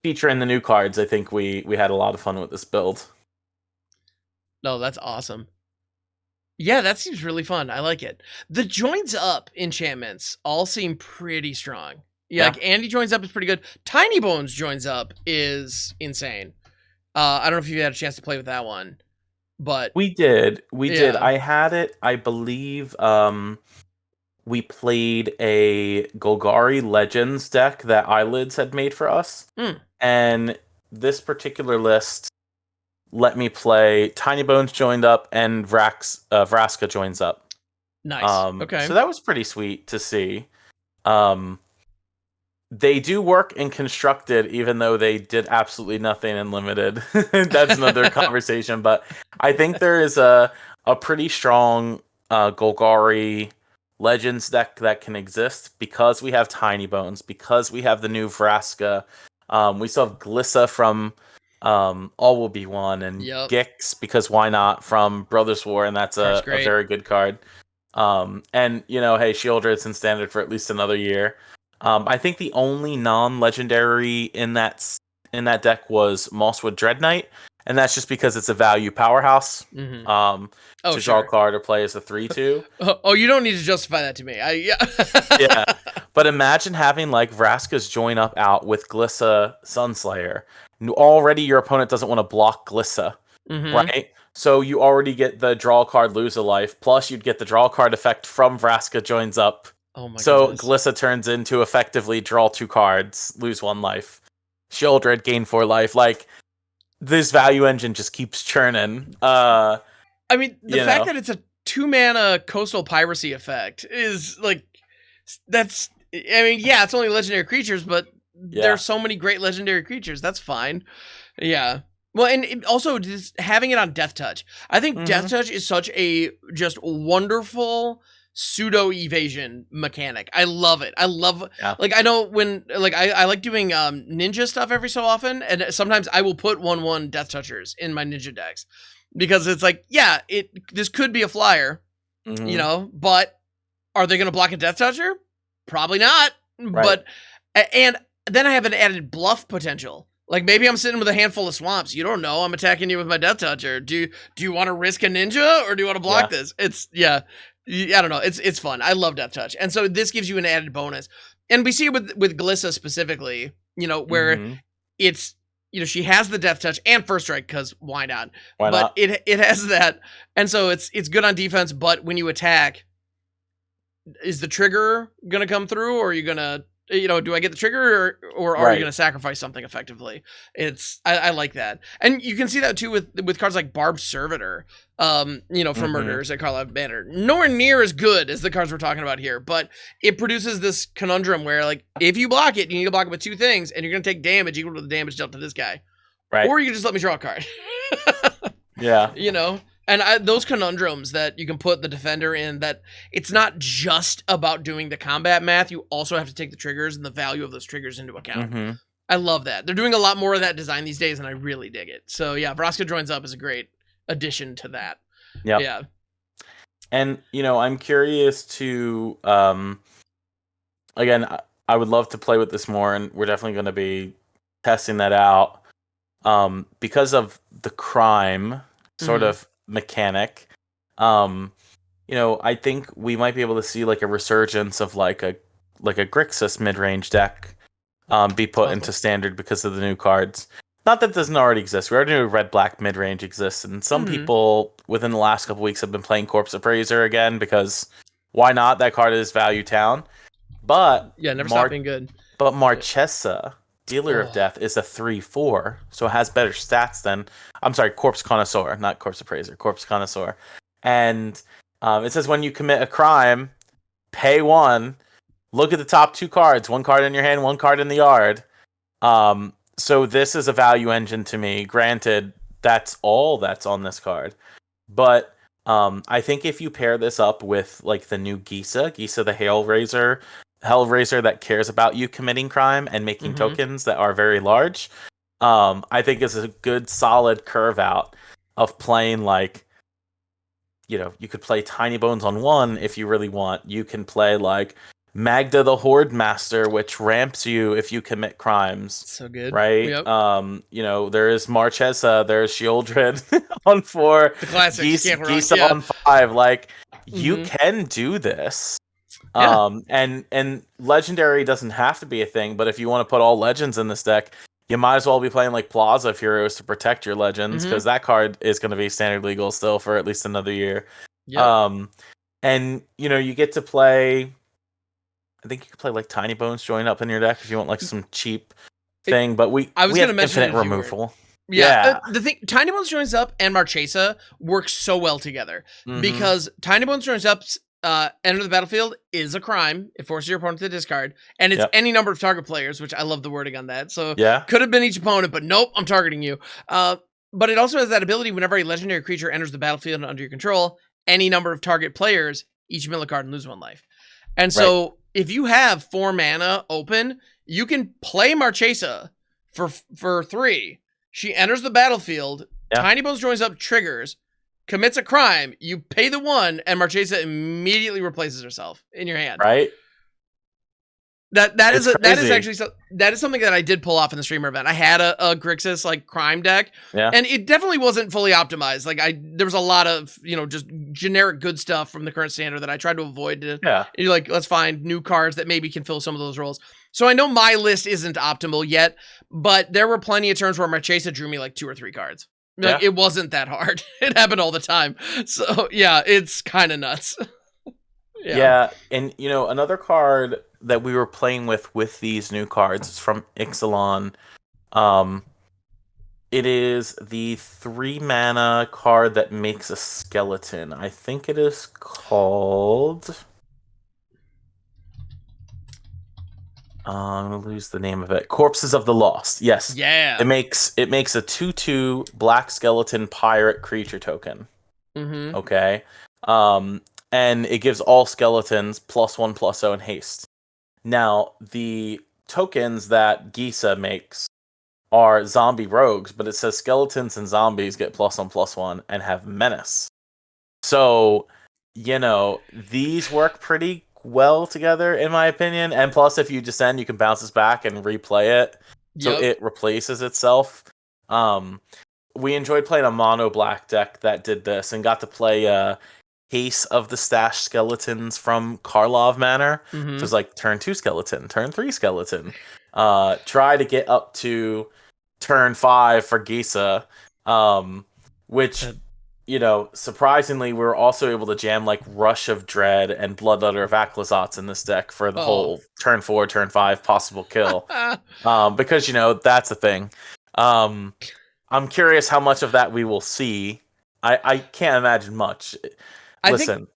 featuring the new cards, I think we had a lot of fun with this build. No, that's awesome. Yeah, that seems really fun. I like it. The joins up enchantments all seem pretty strong. Yeah, like Andy joins up is pretty good. Tiny Bones joins up is insane. I don't know if you had a chance to play with that one, but we did. I had it. I believe we played a Golgari Legends deck that Eyelids had made for us, and this particular list let me play Tiny Bones joined up and Vraska joins up. Nice. Okay. So that was pretty sweet to see. They do work in Constructed, even though they did absolutely nothing in Limited. That's another conversation. But I think there is a pretty strong Golgari Legends deck that can exist because we have Tiny Bones, because we have the new Vraska. We still have Glissa from All Will Be One, and Gix, because why not, from Brothers War, and that's a very good card. And hey, Shieldred's in Standard for at least another year. I think the only non-legendary in that deck was Mosswood Dread Knight, and that's just because it's a value powerhouse. To draw a card or play as a 3/2. Oh, you don't need to justify that to me. Yeah. But imagine having like Vraska's join up out with Glissa Sunslayer. Already your opponent doesn't want to block Glissa, right? So you already get the draw card, lose a life, plus you'd get the draw card effect from Vraska joins up. Oh my so goodness. Glissa turns into effectively draw 2 cards, lose 1 life. Shieldred, gain 4 life. Like, this value engine just keeps churning. I mean, the fact that it's a 2-mana coastal piracy effect is like, that's, I mean, yeah, it's only legendary creatures, but there's so many great legendary creatures. That's fine. Yeah. Well, and also just having it on Death Touch. I think Death Touch is such a just wonderful pseudo evasion mechanic. I love it. I love like, I know when like I like doing ninja stuff every so often, and sometimes I will put 1/1 Death Touchers in my ninja decks because it's like, yeah, this could be a flyer, you know, but are they going to block a Death Toucher? Probably not. Right. But and then I have an added bluff potential. Like, maybe I'm sitting with a handful of swamps. You don't know. I'm attacking you with my Death Toucher. Do you want to risk a ninja or do you want to block this? It's, I don't know. It's fun. I love Death Touch. And so this gives you an added bonus. And we see it with Glissa specifically, you know, where it's, you know, she has the Death Touch and First Strike, because why not? But it has that. And so it's good on defense, but when you attack, is the trigger going to come through, or are you going to, you know, do I get the trigger, or are you going to sacrifice something effectively? I like that. And you can see that too with cards like Barbed Servitor, you know, from Murderers at Carlisle Banner. Nowhere near as good as the cards we're talking about here, but it produces this conundrum where, like, if you block it, you need to block it with 2 things, and you're going to take damage equal to the damage dealt to this guy. Right. Or you can just let me draw a card. You know? And those conundrums that you can put the defender in, that it's not just about doing the combat math. You also have to take the triggers and the value of those triggers into account. I love that. They're doing a lot more of that design these days, and I really dig it. So yeah, Vraska Joins Up is a great addition to that. Yeah. And, you know, I'm curious to, again, I would love to play with this more, and we're definitely going to be testing that out. Because of the crime sort of mechanic, you know, I think we might be able to see like a resurgence of like a Grixis mid-range deck be put into standard because of the new cards. Not that it doesn't already exist. We already knew red-black mid-range exists, and some people within the last couple weeks have been playing Corpse Appraiser again, because why not? That card is value town. But never stopped being good. But Marchesa, Dealer of Death, is a 3/4, so it has better stats than, I'm sorry, Corpse Connoisseur, not Corpse Appraiser, Corpse Connoisseur. And it says when you commit a crime, pay 1, look at the top 2 cards, 1 card in your hand, 1 card in the yard. So this is a value engine to me. Granted, that's all that's on this card. But I think if you pair this up with like the new Gisa the Hellraiser that cares about you committing crime and making tokens that are very large, I think is a good solid curve out of playing, like, you know, you could play Tiny Bones on 1 if you really want. You can play like Magda the Horde Master, which ramps you if you commit crimes. So good. Right? Yep. You know, there is Marchesa, there's Shieldred on 4. The classic. Gisa on 5. Like, you can do this. And legendary doesn't have to be a thing, but if you want to put all legends in this deck, you might as well be playing like Plaza of Heroes to protect your legends, because that card is going to be standard legal still for at least another year. Yep. And you know, you get to play, I think you could play like Tiny Bones Join Up in your deck if you want like some cheap thing, but I was going to mention infinite removal. The thing, Tiny Bones Joins Up and Marchesa work so well together, because Tiny Bones Joins Up's enter the battlefield is a crime. It forces your opponent to discard, and it's any number of target players, which I love the wording on that. So could have been each opponent, but nope, I'm targeting you. But it also has that ability: whenever a legendary creature enters the battlefield under your control, any number of target players each mill a card and lose 1 life. And so if you have 4 mana open, you can play Marchesa for 3. She enters the battlefield. Tiny Bones Joins Up, triggers, commits a crime, you pay the 1, and Marchesa immediately replaces herself in your hand. Right. That is something that I did pull off in the streamer event. I had a Grixis like crime deck, and it definitely wasn't fully optimized. Like there was a lot of, you know, just generic good stuff from the current standard that I tried to avoid. Like, let's find new cards that maybe can fill some of those roles. So I know my list isn't optimal yet, but there were plenty of turns where Marchesa drew me like 2 or 3 cards. Like, it wasn't that hard. It happened all the time. So yeah, it's kind of nuts. And you know, another card that we were playing with these new cards is from Ixalan. Um, it is the 3-mana card that makes a skeleton. I think it is called. I'm gonna lose the name of it. Corpses of the Lost. Yes. Yeah. It makes a 2/2 black skeleton pirate creature token. Mm-hmm. Okay. And it gives all skeletons +1/+0 and haste. Now, the tokens that Gisa makes are zombie rogues, but it says skeletons and zombies get +1/+1 and have menace. So, these work pretty well together, in my opinion. And plus, if you descend, you can bounce this back and replay it. So it replaces itself. We enjoyed playing a mono black deck that did this and got to play Case of the Stash Skeletons from Karlov Manor. Mm-hmm. So it's like turn 2 skeleton, turn 3 skeleton. Try to get up to turn 5 for Gisa, which, surprisingly, we were also able to jam like Rush of Dread and Bloodletter of Aclazotz in this deck for the whole turn 4, turn 5 possible kill. Because, that's the thing. I'm curious how much of that we will see. I can't imagine much. Listen,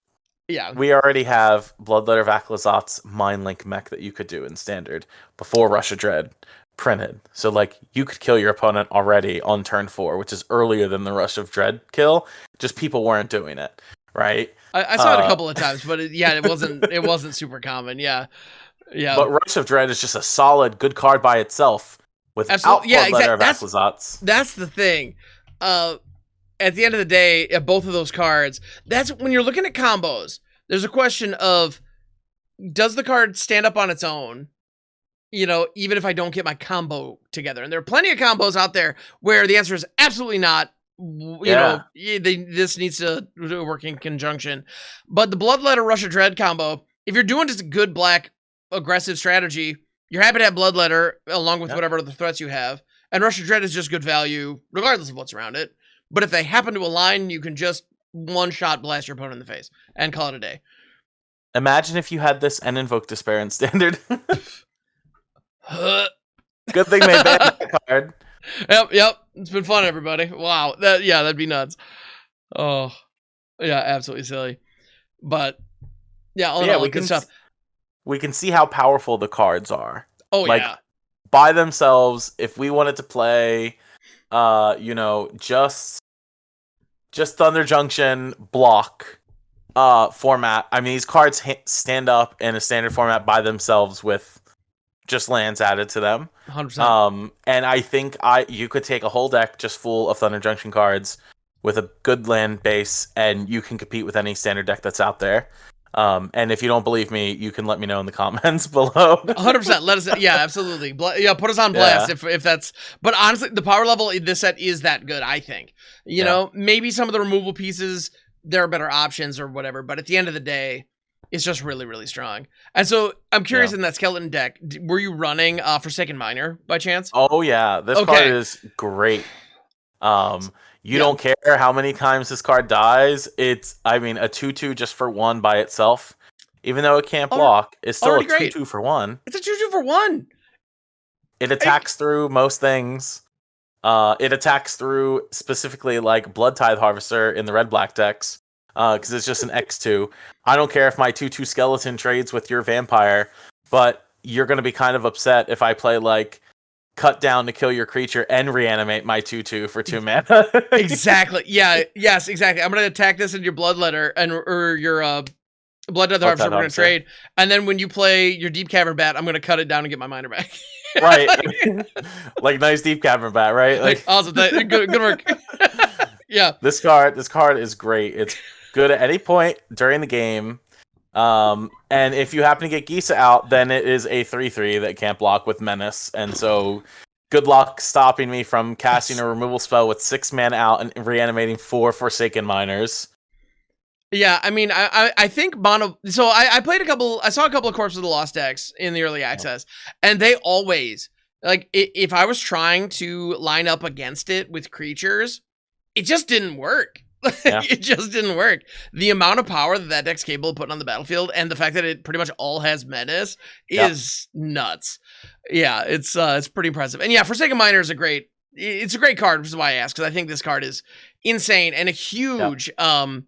we already have Bloodletter of Aclazotz Mindlink mech that you could do in Standard before Rush of Dread printed. So, you could kill your opponent already on turn 4, which is earlier than the Rush of Dread kill. Just people weren't doing it, right? I saw it a couple of times, but it wasn't super common. Yeah. But Rush of Dread is just a solid, good card by itself without Bloodletter of Aclazotz. That's the thing. At the end of the day, both of those cards, that's when you're looking at combos, there's a question of, does the card stand up on its own? Even if I don't get my combo together. And there are plenty of combos out there where the answer is absolutely not. This needs to work in conjunction. But the Bloodletter Rush of Dread combo, if you're doing just a good black aggressive strategy, you're happy to have Bloodletter along with whatever other threats you have. And Rush of Dread is just good value regardless of what's around it. But if they happen to align, you can just one-shot blast your opponent in the face and call it a day. Imagine if you had this and Invoke Despair in Standard. Good thing they banned that card. Yep. It's been fun, everybody. Wow. That'd be nuts. Oh, yeah, absolutely silly. But yeah, all in all, good stuff. We can see how powerful the cards are. Oh, yeah. By themselves, if we wanted to play, just Thunder Junction block format. I mean, these cards stand up in a standard format by themselves with just lands added to them. 100%. And I think you could take a whole deck just full of Thunder Junction cards with a good land base, and you can compete with any standard deck that's out there. And if you don't believe me, you can let me know in the comments below. 100%. Let us. Yeah, absolutely. Put us on blast if that's. But honestly, the power level in this set is that good. I think. Maybe some of the removal pieces, there are better options or whatever. But at the end of the day, it's just really, really strong. And so I'm curious, in that skeleton deck, were you running Forsaken Miner by chance? Oh yeah, this card is great. You don't care how many times this card dies. It's, a 2/2 just for 1 by itself. Even though it can't block, it's still a 2/2 for 1. It's a 2/2 for 1. It attacks through most things. It attacks through specifically like Blood Tithe Harvester in the red-black decks. Because it's just an X2. I don't care if my 2/2 skeleton trades with your vampire, but you're going to be kind of upset if I play cut down to kill your creature and reanimate my 2/2 for 2 mana. Exactly. Yeah. Yes. Exactly. I'm gonna attack this into your Bloodletter or your Blood Tithe Harvester. We're gonna trade, and then when you play your Deep Cavern Bat, I'm gonna cut it down and get my miner back. Right. Nice Deep Cavern Bat, right? Awesome. Good work. Yeah. This card is great. It's good at any point during the game. And if you happen to get Gisa out, then it is a 3/3 that can't block with Menace. And so good luck stopping me from casting a removal spell with 6 mana out and reanimating 4 Forsaken Miners. Yeah, I think mono. So I played I saw a couple of Corpses of the Lost decks in the early access, and they always, if I was trying to line up against it with creatures, it just didn't work. Yeah. It just didn't work. The amount of power that deck's capable of putting on the battlefield, and the fact that it pretty much all has menace is nuts. Yeah, it's pretty impressive. And yeah, Forsaken Miner is a great card, which is why I asked, because I think this card is insane and a huge kind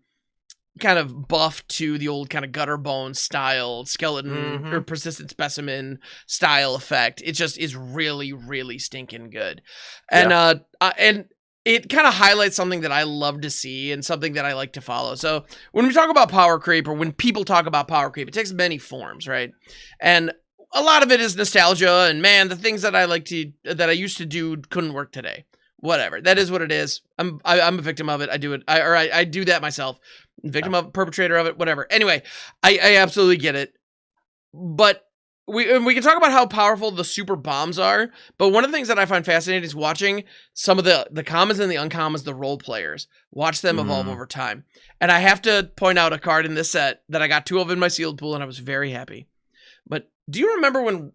of buff to the old kind of gutter bone style skeleton or persistent specimen style effect. It just is really, really stinking good. And and it kind of highlights something that I love to see and something that I like to follow. So when we talk about power creep, or when people talk about power creep, it takes many forms, right? And a lot of it is nostalgia, and man, the things that I used to do couldn't work today. Whatever. That is what it is. I'm a victim of it. I do it. I do that myself. Victim of, perpetrator of it, whatever. Anyway, I absolutely get it. But we can talk about how powerful the super bombs are, but one of the things that I find fascinating is watching some of the commons and the uncommons, the role players, watch them evolve over time. And I have to point out a card in this set that I got 2 of in my sealed pool, and I was very happy. But do you remember when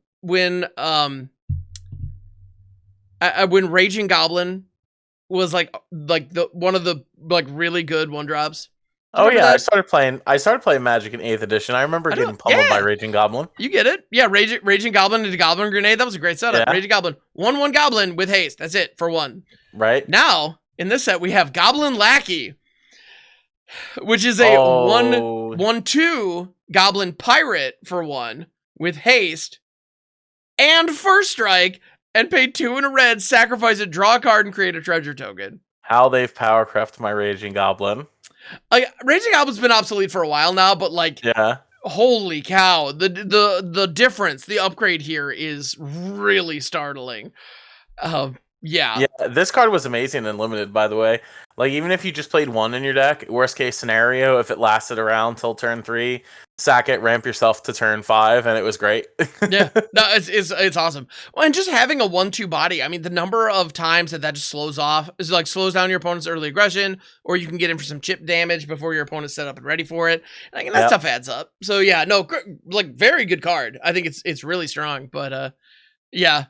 Raging Goblin was like the one of the like really good 1-drops? Oh yeah, that? I started playing Magic in 8th edition. I remember getting pummeled by Raging Goblin. You get it? Yeah, Raging Goblin into Goblin Grenade. That was a great setup. Yeah. Raging Goblin, 1/1 Goblin with haste. That's it for 1. Right. Now in this set we have Goblin Lackey, which is a 1/2 Goblin Pirate for 1 with haste and first strike, and pay 2 in a red, sacrifice it, draw a card, and create a treasure token. How they've power crafted my Raging Goblin. Like, Raging Goblin's been obsolete for a while now, but like, holy cow, the difference, the upgrade here is really startling. Yeah, this card was amazing and limited, by the way. Like, even if you just played 1 in your deck, worst case scenario, if it lasted around till turn 3, sack it, ramp yourself to turn 5, and it was great. Yeah, no, it's awesome. Well, and just having a 1/2 body, I mean, the number of times that just slows down your opponent's early aggression, or you can get in for some chip damage before your opponent's set up and ready for it. Like, and that stuff adds up. So yeah, no, like, very good card. I think it's really strong, but yeah,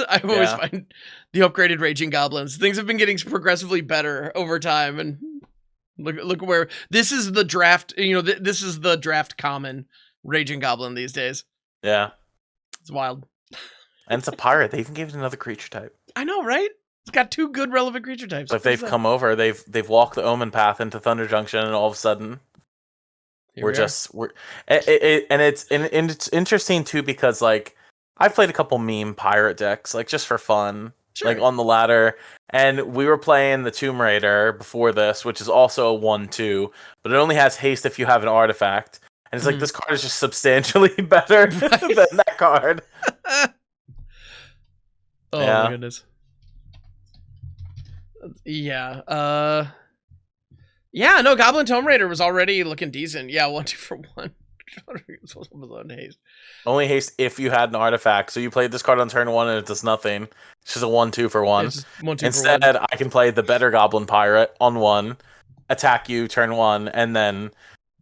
I always find the upgraded Raging Goblins, things have been getting progressively better over time, and look where this is the draft. You know, this is the draft common Raging Goblin these days. Yeah, it's wild. And it's a pirate. They even gave it another creature type. I know, right? It's got 2 good relevant creature types. So if they've come over, they've walked the Omen path into Thunder Junction, and all of a sudden, it's interesting too, because like, I've played a couple meme pirate decks, like, just for fun. Sure. Like on the ladder, and we were playing the Tomb Raider before this, which is also a 1/2, but it only has haste if you have an artifact. And it's like, this card is just substantially better than that card. My goodness. Yeah. Yeah, no, Goblin Tomb Raider was already looking decent. Yeah, 1/2 for 1. Only haste if you had an artifact. So you played this card on turn 1 and it does nothing. It's just a 1/2 for 1. Instead, I can play the better Goblin Pirate on 1, attack you turn 1, and then,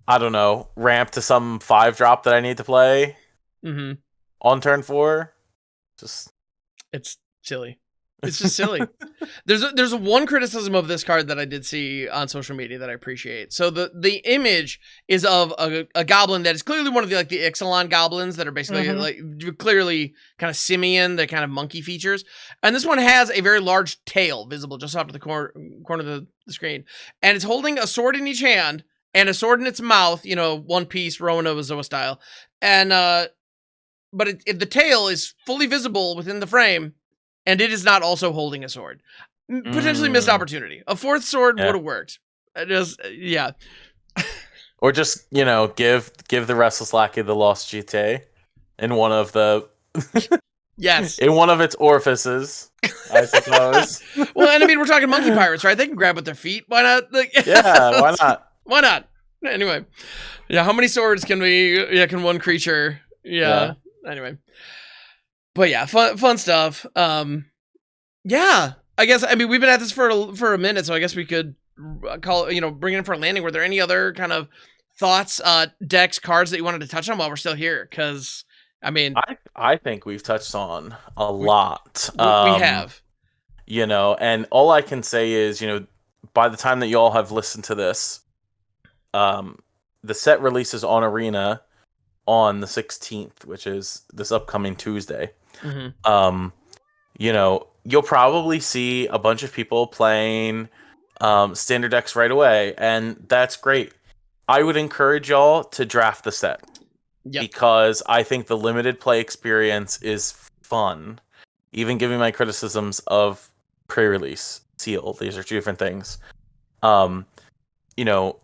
I don't know, ramp to some 5-drop that I need to play on turn 4. It's silly. It's just silly. There's one criticism of this card that I did see on social media that I appreciate. So the image is of a goblin that is clearly one of the Ixalan goblins that are basically like clearly kind of simian, the kind of monkey features. And this one has a very large tail visible just off to the corner of the screen, and it's holding a sword in each hand and a sword in its mouth. You know, One Piece Romanova Zoa style, and but the tail is fully visible within the frame. And it is not also holding a sword. Potentially missed opportunity. A 4th sword would have worked. Or just, you know, give the Restless Lackey the Lost GTA in one of the in one of its orifices, I suppose. Well, and I mean, we're talking monkey pirates, right? They can grab with their feet. Why not? Why not? Why not? Anyway, how many swords can one creature? Anyway. But yeah, fun stuff. I guess, I mean, we've been at this for a minute, so I guess we could bring it in for a landing. Were there any other kind of thoughts, decks, cards that you wanted to touch on while we're still here? Because, I mean, I think we've touched on a lot. We have. You know, and all I can say is, you know, by the time that you all have listened to this, the set releases on Arena on the 16th, which is this upcoming Tuesday. You know, you'll probably see a bunch of people playing standard decks right away, and that's great. I would encourage y'all to draft the set because I think the limited play experience is fun. Even giving my criticisms of pre-release seal, these are two different things. You know,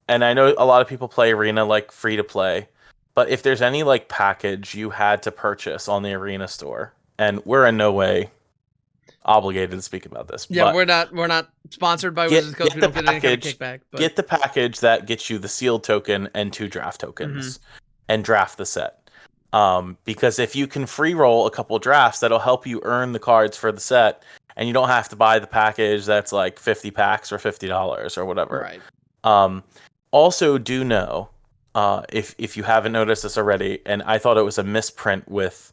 and I know a lot of people play Arena like free to play, but if there's any like package you had to purchase on the Arena store, and we're in no way obligated to speak about this. Yeah, but we're not sponsored by Wizards of the Coast. We don't get any kind of kickback. But... Get the package that gets you the sealed token and 2 draft tokens, and draft the set. Because if you can free roll a couple drafts, that'll help you earn the cards for the set, and you don't have to buy the package that's like 50 packs or $50 or whatever. Right. Also, do know if you haven't noticed this already, and I thought it was a misprint with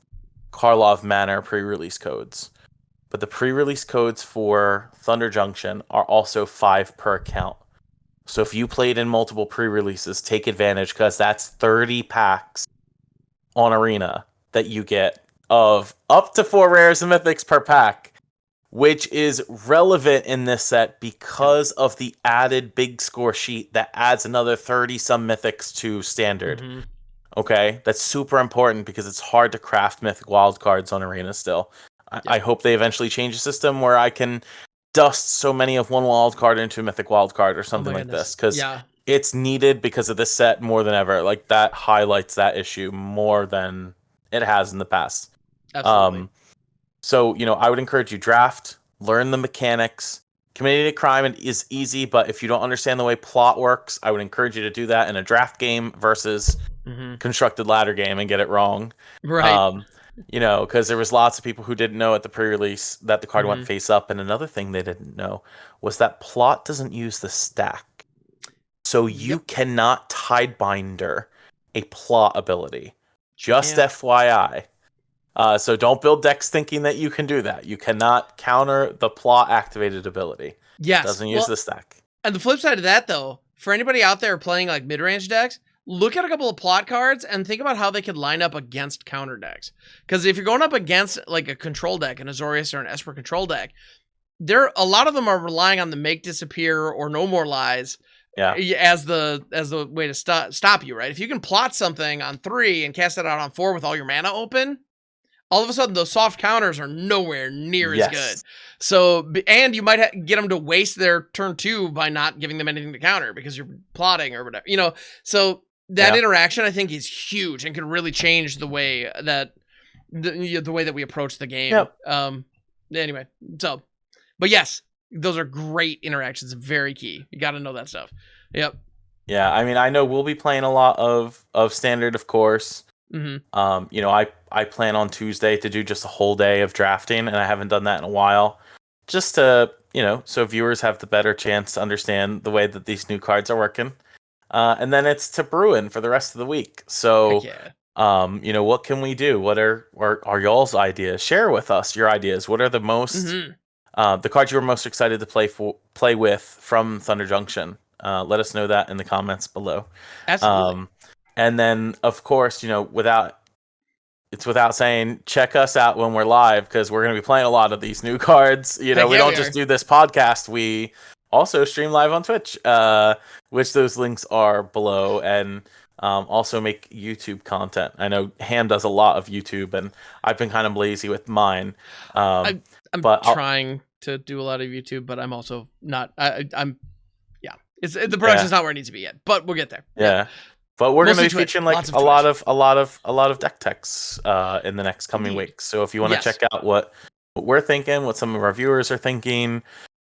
Karlov Manor pre-release codes. But the pre-release codes for Thunder Junction are also 5 per account. So if you played in multiple pre-releases, take advantage because that's 30 packs on Arena that you get of up to 4 rares and mythics per pack, which is relevant in this set because of the added big score sheet that adds another 30-some mythics to standard. Okay? That's super important because it's hard to craft mythic wildcards on Arena still. I hope they eventually change the system where I can dust so many of one wild card into a mythic wild card or something like this, because it's needed because of this set more than ever. Like, that highlights that issue more than it has in the past. Absolutely. So, you know, I would encourage you draft, learn the mechanics. Committing crime is easy, but if you don't understand the way plot works, I would encourage you to do that in a draft game versus constructed ladder game and get it wrong. Right. You know, because there was lots of people who didn't know at the pre-release that the card went face up, and another thing they didn't know was that plot doesn't use the stack. So you cannot Tidebinder a plot ability. Just FYI. So don't build decks thinking that you can do that. You cannot counter the plot activated ability. Yes. Doesn't use the stack. And the flip side of that, though, for anybody out there playing like mid-range decks, look at a couple of plot cards and think about how they could line up against counter decks. Because if you're going up against like a control deck, an Azorius or an Esper control deck, a lot of them are relying on the make disappear or no more lies as the way to stop you, right? If you can plot something on 3 and cast it out on 4 with all your mana open, all of a sudden those soft counters are nowhere near as good. So, and you might get them to waste their turn 2 by not giving them anything to counter because you're plotting or whatever, you know. So that interaction, I think, is huge and can really change the way that the way that we approach the game. Anyway, so, but yes, those are great interactions. Very key. You got to know that stuff. Yep. Yeah, I mean, I know we'll be playing a lot of standard, of course. You know, I plan on Tuesday to do just a whole day of drafting, and I haven't done that in a while. Just to, you know, so viewers have the better chance to understand the way that these new cards are working. And then it's to Bruin for the rest of the week. So, you know, what can we do? What are y'all's ideas? Share with us your ideas. What are the most the cards you were most excited to play with from Thunder Junction? Let us know that in the comments below. Absolutely. And then, of course, you know, without saying, check us out when we're live, because we're going to be playing a lot of these new cards. You know, we don't just do this podcast. We also stream live on Twitch, which those links are below, and also make YouTube content. I know Ham does a lot of YouTube, and I've been kind of lazy with mine. I'm trying to do a lot of YouTube, but I'm also not. I'm the production's not where it needs to be yet, but we'll get there. Yeah. But we're going to be featuring like a lot of deck techs in the next coming weeks. So if you want to check out what we're thinking, what some of our viewers are thinking,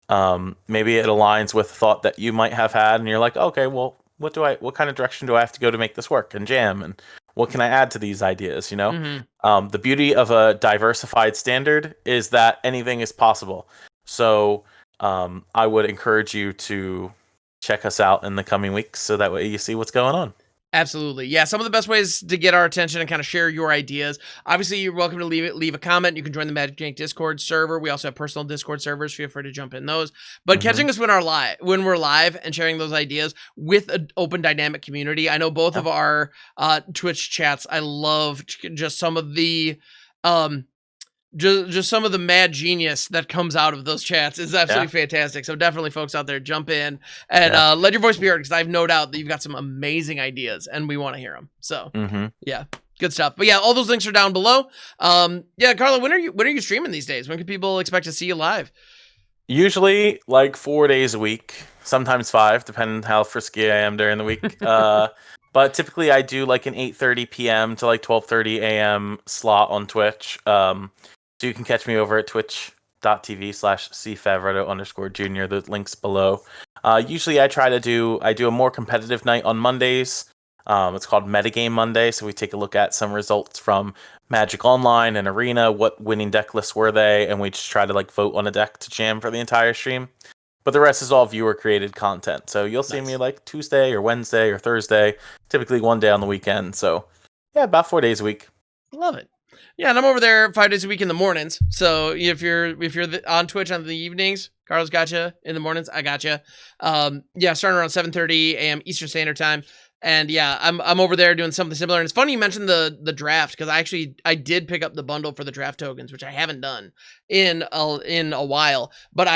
maybe it aligns with a thought that you might have had, and you're like, okay, well, what kind of direction do I have to go to make this work and jam, and what can I add to these ideas? You know, the beauty of a diversified standard is that anything is possible. So I would encourage you to check us out in the coming weeks, so that way you see what's going on. Absolutely. Yeah, some of the best ways to get our attention and kind of share your ideas. Obviously, you're welcome to leave a comment. You can join the MagicJank Discord server. We also have personal Discord servers. Feel free to jump in those. But catching us when we're live and sharing those ideas with an open dynamic community. I know both of our Twitch chats. I love just some of the just some of the mad genius that comes out of those chats is absolutely fantastic. So definitely, folks out there, jump in and let your voice be heard, because I have no doubt that you've got some amazing ideas and we want to hear them. So yeah, good stuff. But yeah, all those links are down below. Yeah, Carlo, when are you streaming these days? When can people expect to see you live? Usually like 4 days a week, sometimes 5, depending how frisky I am during the week. But typically I do like an 8:30 p.m. to like 12:30 a.m. slot on Twitch. So you can catch me over at twitch.tv/cfavredo_junior. The link's below. Usually I do a more competitive night on Mondays. It's called Metagame Monday. So we take a look at some results from Magic Online and Arena. What winning deck lists were they? And we just try to like vote on a deck to jam for the entire stream. But the rest is all viewer created content. So you'll see me like Tuesday or Wednesday or Thursday, typically one day on the weekend. So yeah, about 4 days a week. Love it. Yeah, and I'm over there 5 days a week in the mornings. So if you're on Twitch on the evenings, Carlos got you. In the mornings, I got you. Yeah, starting around 7:30 a.m. Eastern Standard Time. And yeah, I'm over there doing something similar. And it's funny you mentioned the draft, because I did pick up the bundle for the draft tokens, which I haven't done in a while. But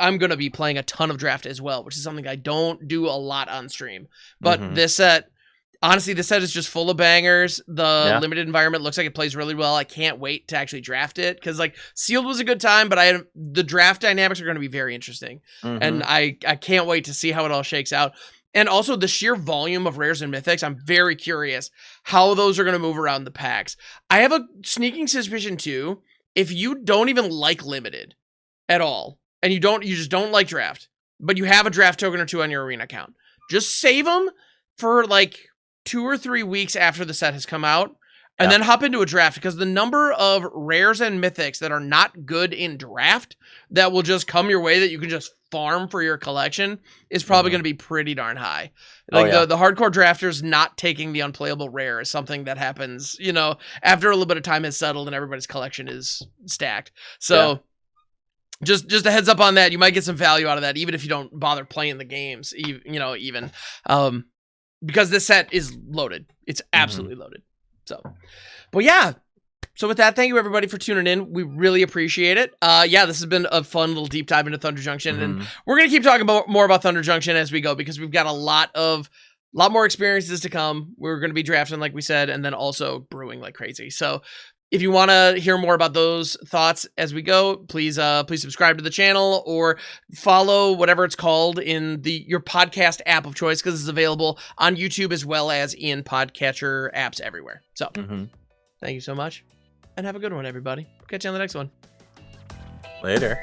I'm gonna be playing a ton of draft as well, which is something I don't do a lot on stream. But this set. Honestly, this set is just full of bangers. The limited environment looks like it plays really well. I can't wait to actually draft it, because like sealed was a good time, but the draft dynamics are going to be very interesting, and I can't wait to see how it all shakes out. And also the sheer volume of rares and mythics, I'm very curious how those are going to move around the packs. I have a sneaking suspicion too, if you don't even like limited at all, and you just don't like draft, but you have a draft token or two on your arena account, just save them for like 2 or 3 weeks after the set has come out, and then hop into a draft, because the number of rares and mythics that are not good in draft that will just come your way that you can just farm for your collection is probably going to be pretty darn high. Like the hardcore drafters not taking the unplayable rare is something that happens, after a little bit of time has settled and everybody's collection is stacked. So just a heads up on that. You might get some value out of that, even if you don't bother playing the games, even. Because this set is loaded. It's absolutely loaded. So, but yeah. So with that, thank you everybody for tuning in. We really appreciate it. Yeah, this has been a fun little deep dive into Thunder Junction, and we're gonna keep talking more about Thunder Junction as we go, because we've got a lot more experiences to come. We're gonna be drafting, like we said, and then also brewing like crazy. So if you want to hear more about those thoughts as we go, please subscribe to the channel or follow whatever it's called in your podcast app of choice, because it's available on YouTube as well as in podcatcher apps everywhere. So thank you so much, and have a good one, everybody. Catch you on the next one. Later.